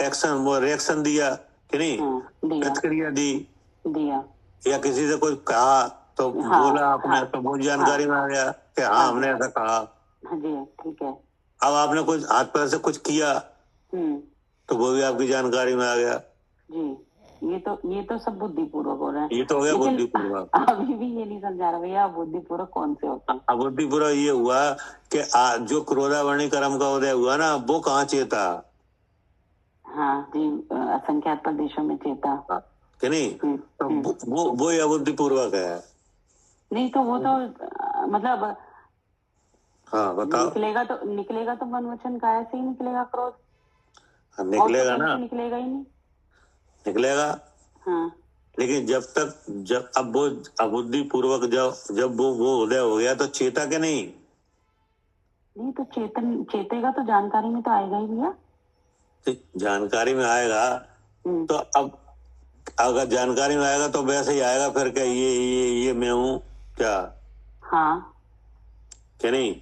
एक्शन वो रिएक्शन दिया कि नहीं, प्रतिक्रिया दिया या किसी से कुछ कहा तो बोला आपने, तो वो जानकारी में आ गया कि हाँ हमने ऐसा कहा, जी, ठीक है। अब आपने कुछ हाथ पैर से कुछ किया तो वो भी आपकी जानकारी में आ गया, जी। ये तो सब बुद्धिपूर्वक हो रहा है, ये तो हो गया बुद्धिपूर्वक। अभी भी ये नहीं समझा रहा भैया, बुद्धिपूर्वक कौन से होते हैं? बुद्धिपूर्वक ये हुआ कि जो क्रोधावर्णी कर्म का उदय हुआ ना वो कहाँ चेता, हाँ जी, असंख्यात प्रदेशों में चेता, कि नहीं। तो वो अबुद्धिपूर्वक है। नहीं तो वो तो मतलब हाँ, बताओ। निकलेगा तो मन वचन काया से ही निकलेगा क्रोध, निकलेगा ना, निकलेगा ही नहीं, निकलेगा। हाँ, लेकिन जब अब वो अबुद्धि पूर्वक जब वो उदय हो गया तो चेता के नहीं तो चेतेगा तो जानकारी में तो आएगा ही भैया। जानकारी में आएगा तो अब अगर जानकारी में आएगा तो वैसे ही आएगा फिर क्या ये मैं हूँ क्या? हाँ क्या नहीं?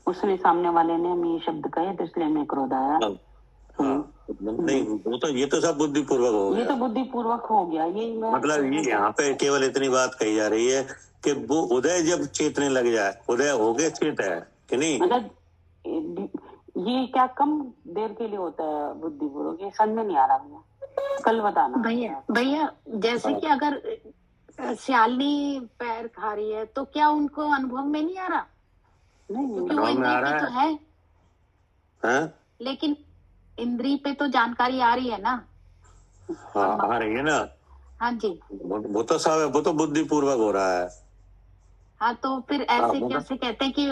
उसने सामने वाले ने हम ये शब्द कहे तो इसलिए मैं क्रोध आया। नहीं वो तो ये तो सब बुद्धिपूर्वक हो गया। ये तो बुद्धिपूर्वक हो गया। ये मतलब ये यहाँ पे केवल इतनी बात कही जा रही है कि वो उदय जब चेतने लग जाए, उदय हो गए चेत है कि नहीं? मतलब ये क्या कम देर के लिए होता है बुद्धिपूर्वक? ये समझ में नहीं आ रहा भैया, कल बताना। भैया जैसे कि अगर सियालनी पैर खा रही है तो क्या उनको अनुभव में नहीं आ रहा? नहीं क्योंकि वो इंद्री पे तो है। हाँ? लेकिन इंद्री पे तो जानकारी आ रही है ना। हाँ आ रही है ना। हाँ जी, वो तो सब है, वो तो बुद्धिपूर्वक हो रहा है। हाँ तो फिर ऐसे कैसे कहते हैं कि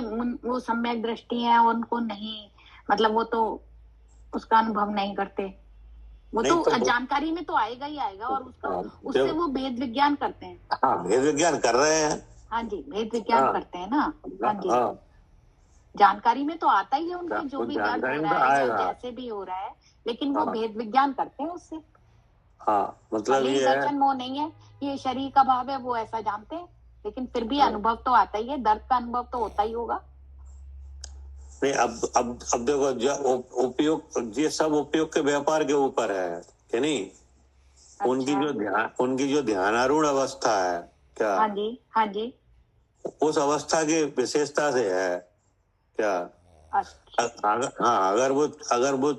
वो सम्यक दृष्टि है, उनको नहीं, मतलब वो तो उसका अनुभव नहीं करते। वो तो जानकारी में तो आएगा ही आएगा और उसका उससे वो भेद विज्ञान करते हैं। हाँ भेद विज्ञान कर रहे हैं। हाँ जी, भेद विज्ञान करते हैं ना। हाँ जी, जानकारी में तो आता ही है उनके, जो भी ज्ञान हो रहा है या जैसे भी हो रहा है, लेकिन वो भेद विज्ञान करते हैं उससे। हाँ मतलब ये दर्शन मोह नहीं है, ये शरीर का भाव है, वो ऐसा जानते हैं, लेकिन फिर भी अनुभव तो आता ही है, दर्द का अनुभव तो होता ही होगा। नहीं अब देखो जो उपयोग, ये सब उपयोग के व्यापार के ऊपर है कि नहीं? अच्छा। उनकी जो ध्यानारूढ़ अवस्था है क्या? हाँ जी, हाँ जी, उस अवस्था की विशेषता से है क्या? अच्छा। अगर वो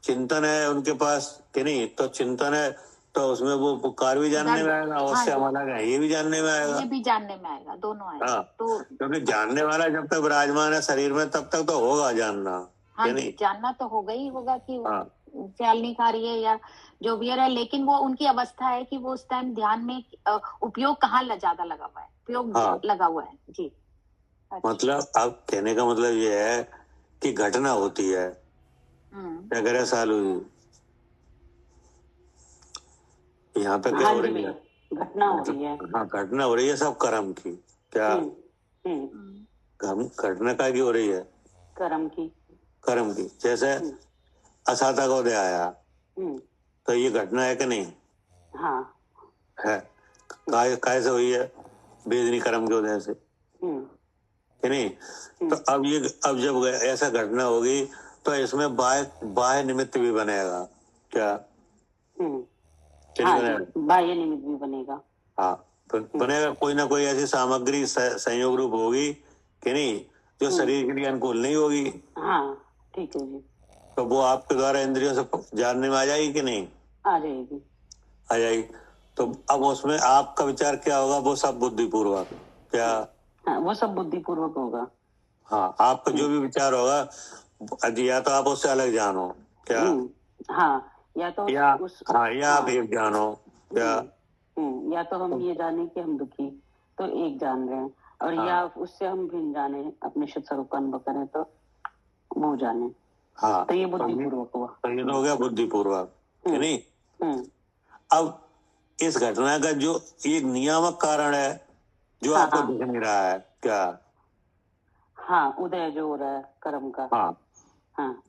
चिंतन है उनके पास कि नहीं, तो चिंतन है तो उसमें वो कार्य भी जानने में आएगा, उससे हमारा क्या ये भी जानने में आएगा, ये भी जानने में आएगा, दोनों आएगा। हाँ तो क्योंकि जानने वाला जब तक विराजमान है शरीर में तब तक तो होगा जानना। हाँ नहीं? जानना तो होगा ही होगा कि सियालनी खा रही है या जो भी है, लेकिन वो उनकी अवस्था है कि वो उस टाइम ध्यान में उपयोग कहाँ ज्यादा लगा हुआ है, उपयोग लगा हुआ है जी। अच्छा। मतलब अब कहने का मतलब ये है कि घटना होती है, अगर सालू यहाँ पे क्या हो रही है? घटना हो रही है। हाँ घटना हो रही है सब कर्म की क्या? घटना का की हो रही है? कर्म की। जैसे असाता का उदय आया तो ये घटना है कि नहीं? हाँ है। काय से हुई है? बेदनी कर्म के उदय से कि नहीं? तो अब जब ऐसा घटना होगी तो इसमें बाह्य निमित्त भी बनेगा क्या? बाह्य निमित्त भी बनेगा। हाँ बनेगा, कोई ना कोई ऐसी सामग्री संयोग रूप होगी कि नहीं, जो शरीर के लिए अनुकूल नहीं होगी। हाँ ठीक है जी। तो वो आपके द्वारा इंद्रियों से जानने में आ जाएगी कि नहीं? आ जाएगी। तो अब उसमें आपका विचार क्या होगा? वो सब बुद्धिपूर्वक क्या? हाँ, वो सब बुद्धिपूर्वक होगा। हाँ आपका जो भी विचार होगा, या तो आप उससे अलग जानो क्या? हाँ या तो या आप एक जानो क्या? या तो हम ये जाने कि हम दुखी तो एक जान रहे हैं, और या उससे हम भिन्न जाने, अपने शुद्ध स्वरूप का अनुभव करें तो वो जाने। हाँ तो ये बुद्धिपूर्वक हुआ। तो ये तो हो गया बुद्धिपूर्वक कि नहीं? अब इस घटना का जो एक नियामक कारण है जो आपको दिख नहीं रहा है क्या? हाँ उदय जो हो रहा है कर्म का। हाँ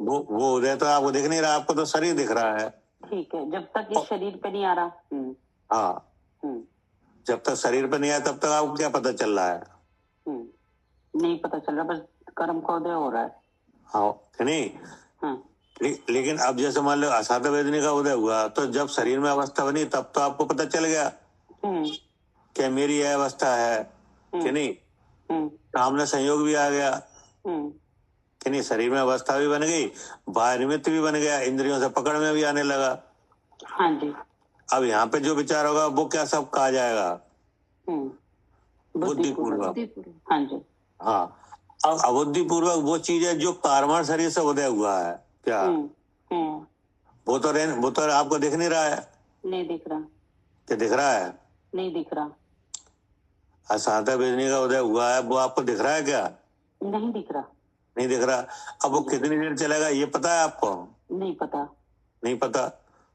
वो उदय तो आपको दिख नहीं रहा, आपको तो शरीर दिख रहा है। ठीक है, जब तक इस शरीर पे नहीं आ रहा। हाँ जब तक शरीर पे नहीं आया तब तक आपको क्या पता चल रहा है? नहीं पता चल रहा, बस कर्म का उदय हो रहा है। हाँ कि नहीं? लेकिन अब जैसे मान लो असाता वेदनी का उदय हुआ तो जब शरीर में अवस्था बनी तब तो आपको पता चल गया क्या मेरी यह अवस्था है कि नहीं? सामने संयोग भी आ गया कि नहीं? शरीर में अवस्था भी बन गई, बाह्य निमित्त भी बन गया, इंद्रियों से पकड़ में भी आने लगा। हाँ जी। अब यहाँ पे जो विचार होगा वो क्या सब कहा जाएगा? बुद्धिपूर्वक। हाँ जी। हाँ अब अबुद्धिपूर्वक वो चीज है जो कारवाण शरीर से उदय हुआ है क्या? वो तो आपको दिख नहीं रहा है। नहीं दिख रहा। क्या दिख रहा है? नहीं दिख रहा। असाता बेचने का उदय हुआ है, वो आपको दिख रहा है क्या? नहीं दिख रहा। नहीं दिख रहा। अब वो कितनी देर चलेगा ये पता है आपको? नहीं पता।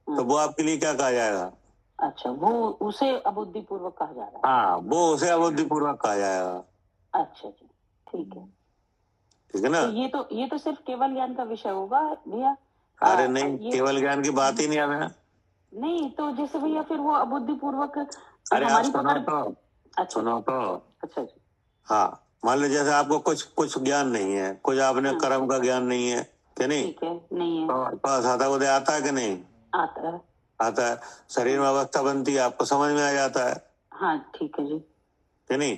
तो वो आपके लिए क्या कहा जाएगा? अच्छा, वो उसे अबुद्धिपूर्वक कहा जा रहा है। हाँ वो उसे अबुद्धिपूर्वक कहा जाएगा। अच्छा जी ठीक है ना? तो ये तो सिर्फ केवल ज्ञान का विषय होगा भैया, अरे नहीं, केवल ज्ञान की बात ही नहीं हमें। नहीं तो जैसे भैया फिर वो अबुद्धि पूर्वक अरे आप हमारी सुनो पकड़। तो, अच्छा सुनो तो। अच्छा जी। हाँ, मान लो जैसे आपको कुछ कुछ ज्ञान नहीं है, कुछ आपने हाँ। कर्म का ज्ञान नहीं है, कि नहीं? ठीक है, नहीं है। तो असाता उदय आता है कि नहीं? आता है। आता है। शरीर में अवस्था बनती है, आपको समझ में आ जाता है, हाँ ठीक है जी। कि नहीं?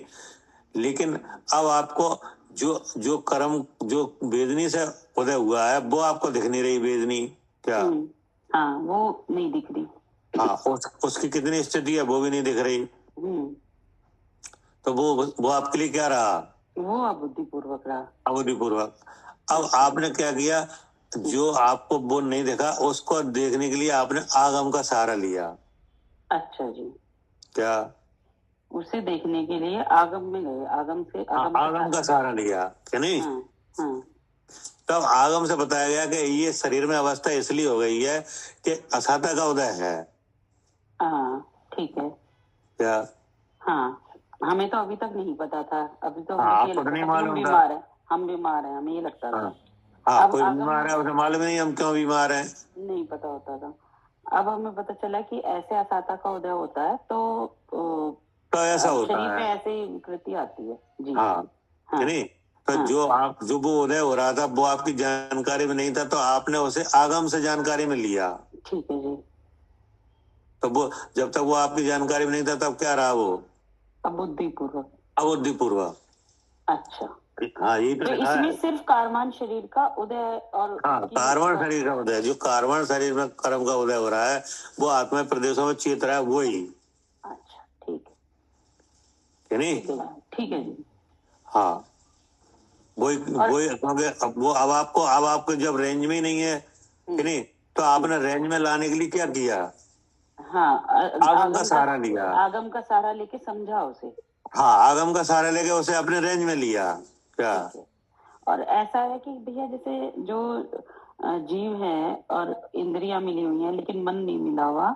लेकिन अब आपको जो जो कर्म जो वेदनी से उदय हुआ है वो आपको दिख नहीं रही वेदनी, क्या? हाँ वो नहीं दिख रही। हाँ, उसकी कितनी स्थिति है वो भी नहीं दिख रही। तो वो आपके लिए क्या रहा? वो अबुद्धि पूर्वक रहा। अबुद्धि पूर्वक। अब आपने क्या किया, जो आपको वो नहीं देखा उसको देखने के लिए आपने आगम का सहारा लिया। अच्छा जी। क्या? उसे देखने के लिए आगम में गए, आगम से आगम का सहारा लिया, कि नहीं? हाँ। तब आगम से बताया गया कि ये शरीर में अवस्था इसलिए हो गई है कि असाता का उदय है। हाँ ठीक है। क्या? हाँ, हमें तो अभी तक नहीं पता था, अभी तो आपको तो नहीं मालूम था। हम बीमार हैं, हमें ये लगता था। हाँ, कोई बीमार है उसे मालूम नहीं हम क्यों बीमार हैं, नहीं पता होता था। अब हमें पता चला कि ऐसे असाता का उदय होता है तो ऐसा होता शरीर है, में ऐसे ही विकृति आती है जी। हाँ, कि नहीं? तो जो वो उदय हो रहा था वो आपकी जानकारी में नहीं था, तो आपने उसे आगम से जानकारी में लिया। ठीक है जी। तो वो जब तक वो आपकी जानकारी में नहीं था तब क्या रहा वो? अबुद्धि पूर्वक। अबुद्धि पूर्वक। अच्छा। हाँ, यही तो इसमें सिर्फ कार्बन शरीर का उदय और कार्बन शरीर का उदय, जो कार्बन शरीर में कर्म का उदय हो रहा है वो आत्मा प्रदेशों में चेत रहा है वही। अच्छा ठीक है, कि नहीं? ठीक है जी। हाँ, वही वो अब आपको जब रेंज में ही नहीं है, कि नहीं, तो आपने रेंज में लाने के लिए क्या किया? हाँ, आगम का सहारा लिया। आगम का सहारा लेके समझा उसे। हाँ, आगम का सहारा लेके उसे अपने रेंज में लिया। क्या? और ऐसा है कि भैया जैसे जो जीव है और इंद्रियां मिली हुई हैं लेकिन मन नहीं मिला हुआ,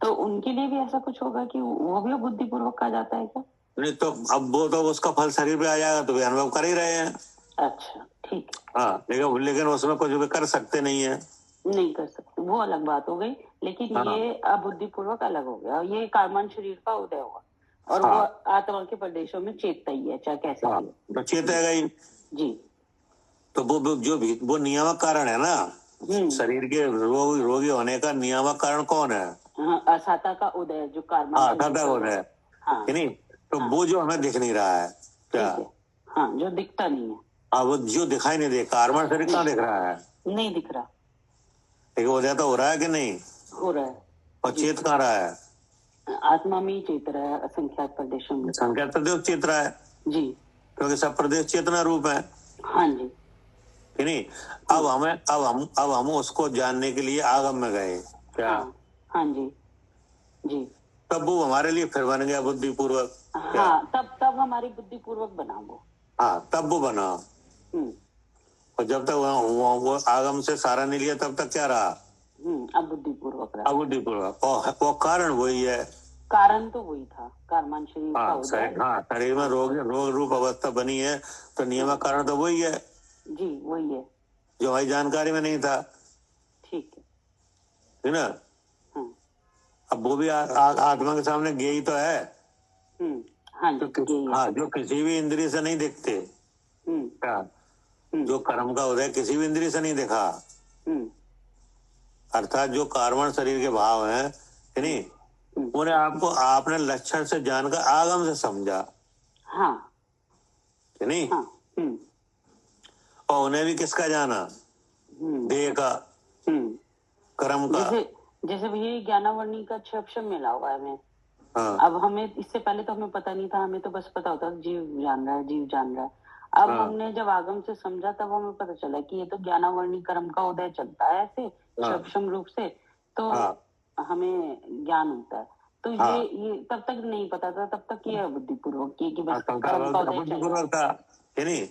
तो उनके लिए भी ऐसा कुछ होगा कि वो भी बुद्धि पूर्वक कहा जाता है क्या? नहीं तो अब वो तो उसका फल शरीर पे आ जाएगा तो वे अनुभव कर ही रहे हैं। अच्छा ठीक है। हाँ, लेकिन उसमें कुछ भी कर सकते नहीं है। नहीं कर सकते, वो अलग बात हो गई। लेकिन ये अबुद्धि पूर्वक अलग हो गया, ये कार्बन शरीर का उदय हुआ और वो आत्मा के प्रदेशों में चेतता ही है, चाहे कैसे तो चेतेगा ही जी। तो वो नियामक कारण है ना, शरीर के रोगी होने का नियामक कारण कौन है? असाता का उदय, जो कार्बन असाता उदय, कि नहीं? तो वो जो हमें दिख नहीं रहा है, क्या? हाँ, जो दिखता नहीं है। हाँ, वो जो दिखाई नहीं दे, कार्बन शरीर कहाँ दिख रहा है? नहीं दिख रहा। लेकिन उदय तो हो रहा है कि नहीं? हो रहा है। और चेत कहाँ रहा है? आत्मा में ही चेत रहा है, असंख्यात प्रदेशों में। संख्यात प्रदेश चेत रहा है जी, क्योंकि सब प्रदेश चेतना रूप है। हाँ जी, कि नहीं? अब हम उसको जानने के लिए आगम में गए, क्या? हाँ जी जी। तब वो हमारे लिए फिर बन गया बुद्धि पूर्वक। हाँ, तब हमारी बुद्धि पूर्वक बना वो। हाँ, तब वो बना। और जब तक वो आगम से सारा नहीं लिया तब तक क्या रहा? अबुद्धि पूर्वक रहा। अबुद्धि पूर्वक। और वो कारण वही है। कारण तो वही था, कार्बन शरीर का उदय। हाँ, शरीर में रोग रूप अवस्था बनी है तो नियामक कारण तो वही है जी, वही है जो हमारी जानकारी में नहीं था। ठीक है ना? अब वो भी आत्मा के सामने गेई तो है। जो किसी भी इंद्रिय से नहीं दिखते, क्या? जो कर्म का उदय किसी भी इंद्रिय से नहीं दिखा, अर्थात जो कार्बन शरीर के भाव हैं, कि नहीं, उन्हें आपने लक्षण से जानकर आगम से समझा। हाँ, कि नहीं? और उन्हें भी किसका जाना? देह का, कर्म का। जैसे भैया ज्ञानावर्णी का 6 अक्षर मिला हुआ है हमें। अब हमें इससे पहले तो हमें पता नहीं था, हमें तो बस पता होता जीव जान रहा है, जीव जान रहा है। अब हमने जब आगम से समझा तब हमें पता चला कि ये तो ज्ञानावर्णी कर्म का उदय चलता है ऐसे सूक्ष्म रूप से, तो हमें ज्ञान होता है। तो ये तब तक नहीं पता था, तब तक ये बुद्धि पूर्वक की कि बस कर्म का उदय चल रहा था, कि नहीं?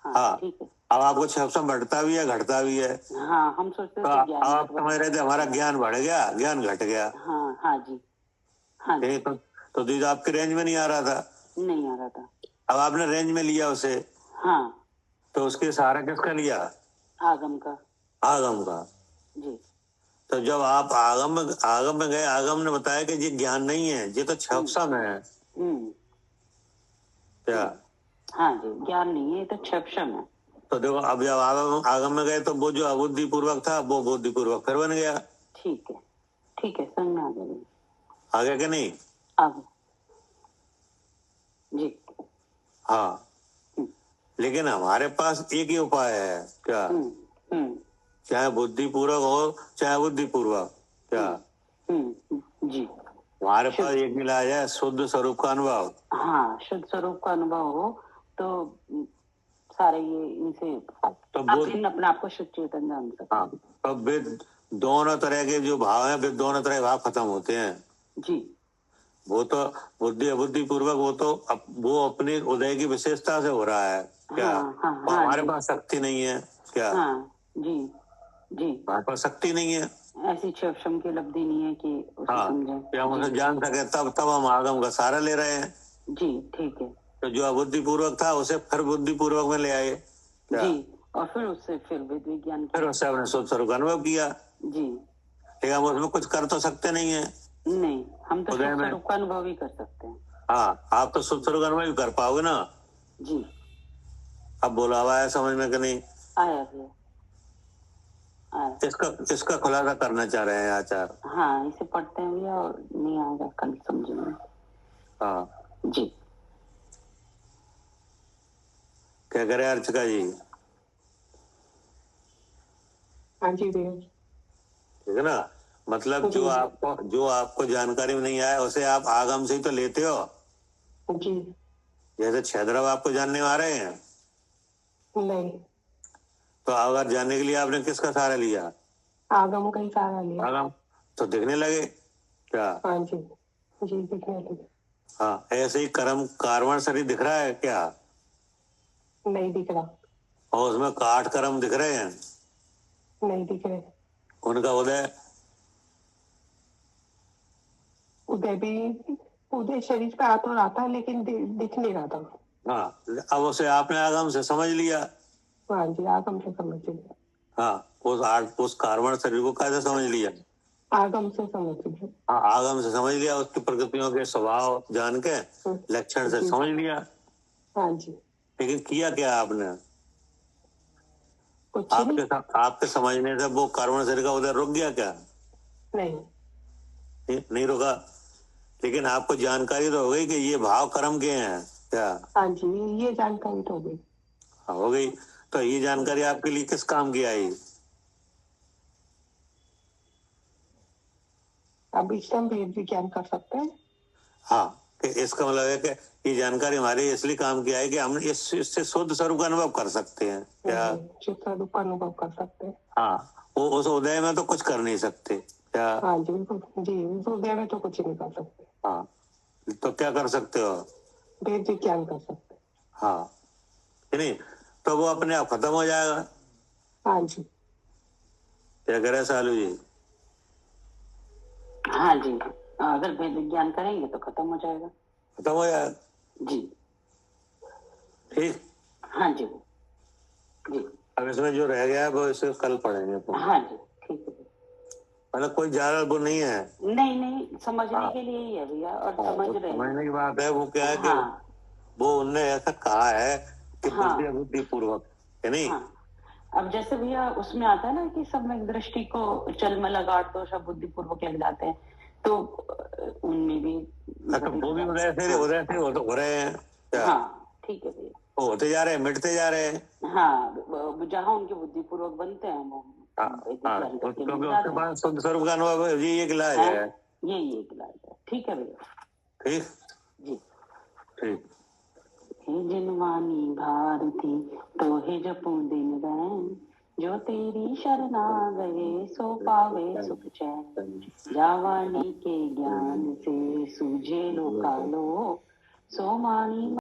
हाँ ठीक है। अब आपको 6 अक्षर बढ़ता भी है घटता भी है। हाँ, हम सोचते थे आप समझ रहे थे हमारा ज्ञान बढ़ गया, ज्ञान घट गया। हाँ जी, हाँ जी। तो दीदी आपके रेंज में नहीं आ रहा था। नहीं आ रहा था। अब आपने रेंज में लिया उसे। हाँ, तो उसके सहारा किसका लिया? आगम का। आगम का। जी। तो जब आप आगम में गए, आगम ने बताया कि ये ज्ञान नहीं है, ये तो क्षपसम है। क्या? हाँ जी, ज्ञान नहीं है, ये तो क्षपसम है। तो देखो, अब जब आगम में गए तो वो जो अबुद्धि पूर्वक था वो बुद्धि पूर्वक फिर बन गया। ठीक है, ठीक है, समझ में आ गया। आगे के नहीं आगे जी। हाँ, लेकिन हमारे पास एक ही उपाय है। क्या? चाहे बुद्धि पूर्वक हो चाहे बुद्धि पूर्वक। क्या? जी। हमारे पास एक इलाज है, शुद्ध स्वरूप का अनुभव। हाँ, शुद्ध स्वरूप का अनुभव हो तो सारे ये इनसे तो अपने आप को शुद्ध चेतन जान सकते। हाँ, तो वे दोनों तरह के जो भाव हैं, वे दोनों तरह के भाव खत्म होते हैं। जी। वो तो बुद्धि अबुद्धि पूर्वक वो अपनी उदय की विशेषता से हो रहा है। क्या? हाँ, हमारे पास शक्ति नहीं है। क्या? हाँ, जी जी, हमारे पास शक्ति नहीं है, ऐसी क्षपसम की उपलब्धि नहीं है कि उसे समझे, हम उसे जान सके, तब हम आगम का सहारा ले रहे हैं। जी, ठीक है। तो जो अबुद्धि पूर्वक था उसे फिर बुद्धि पूर्वक में ले आए। जी, और फिर उससे फिर वेद विज्ञान, फिर उससे अपने शुद्ध स्वरूप का अनुभव किया। जी। लेकिन हम उसमें कुछ कर तो सकते नहीं है। नहीं, हम तो शुद्ध स्वरूप का अनुभव ही कर सकते हैं। हाँ, आप तो शुद्ध स्वरूप का अनुभव ही कर पाओगे ना। जी। अब बोला हुआ है समझ में कि नहीं? आया भैया, इसका खुलासा करना चाह रहे हैं आचार्य। हाँ, इसे पढ़ते हैं भैया और नहीं आएगा कल समझ में। हाँ जी। क्या करे अर्चका जी? हाँ जी भैया। ठीक है ना, मतलब जो आपको जानकारी में नहीं आया उसे आप आगम से ही तो लेते हो। जी। जैसे छेदरव आपको जानने में आ रहे हैं, नहीं, तो अगर जानने के लिए आपने किसका सहारा लिया? आगम का ही सहारा लिया। आगम तो दिखने लगे। क्या? हाँ जी, जी दिखने लगे। हाँ, ऐसे ही कर्म कार्बन शरीर दिख रहा है क्या? नहीं दिख रहा। और उसमें काट कर्म दिख रहे हैं? नहीं दिख रहे। उनका उदय शरीर पे आ तो रहा था लेकिन दिख नहीं रहा था। हाँ, अब उसे आपने आगम से समझ लिया। हाँ जी, आगम से समझ लिया। हाँ, उस कार्बन शरीर को कैसे समझ लिया? आगम से समझ लिया। हाँ, आगम से समझ लिया, उसकी प्रकृतियों के स्वभाव जान के लक्षण से समझ लिया। हाँ जी। लेकिन किया क्या आपने? कुछ आपके समझने से वो कार्बन शरीर का उदय रुक गया क्या? नहीं रुका। लेकिन आपको जानकारी तो हो गई कि ये भाव कर्म के हैं। क्या? हाँ जी, ये जानकारी तो हो गई। हाँ, हो गई। तो ये जानकारी आपके लिए किस काम की आई? अब इससे हम वेद विज्ञान कर सकते हैं। हाँ, कि इसका मतलब है कि ये जानकारी हमारे इसलिए काम की आई कि हम इससे शुद्ध स्वरूप का अनुभव कर सकते हैं। क्या? शुद्ध स्वरूप का अनुभव कर सकते हैं। हाँ, वो उस उदय में तो कुछ कर नहीं सकते। क्या? हाँ जी, जी उस उदय में तो कुछ नहीं कर सकते। हाँ, तो क्या कर सकते हो? वेद विज्ञान कर सकते। हाँ, नहीं तो वो अपने आप खत्म हो जाएगा। हाँ जी। क्या करे सालू जी? हाँ जी, अगर वेद विज्ञान करेंगे तो खत्म हो जाएगा। खत्म हो जाएगा जी। ठीक। हाँ जी जी। अब इसमें जो रह गया है वो इसे कल पढ़ेंगे। हाँ जी, ठीक है। मतलब कोई ज्यादा वो नहीं है। नहीं, समझने के लिए ही है भैया, और समझ रहे हैं। समझने की बात है। वो क्या है कि वो उनने ऐसा कहा है कि बुद्धि पूर्वक है नहीं। अब जैसे भैया उसमें आता है ना कि सम्यक दृष्टि को चल में लगा तो सब बुद्धि पूर्वक लग जाते हैं, तो उनमें भी वो भी उदय से हो रहे हैं। हाँ, ठीक है भैया, वो होते जा रहे हैं, मिटते जा रहे हैं। हाँ, जहाँ उनके बुद्धि पूर्वक बनते हैं वो उसके बाद शुद्ध स्वरूप का अनुभव ये एक इलाज है। ये एक इलाज है। ठीक है भैया। ठीक जी, ठीक। जिनवानी भारती तो हे जपू दिन रैन, जो तेरी शरणा गए सो पावे सुख चैन, जावानी के ज्ञान से सूझे लो कालो, सो मानी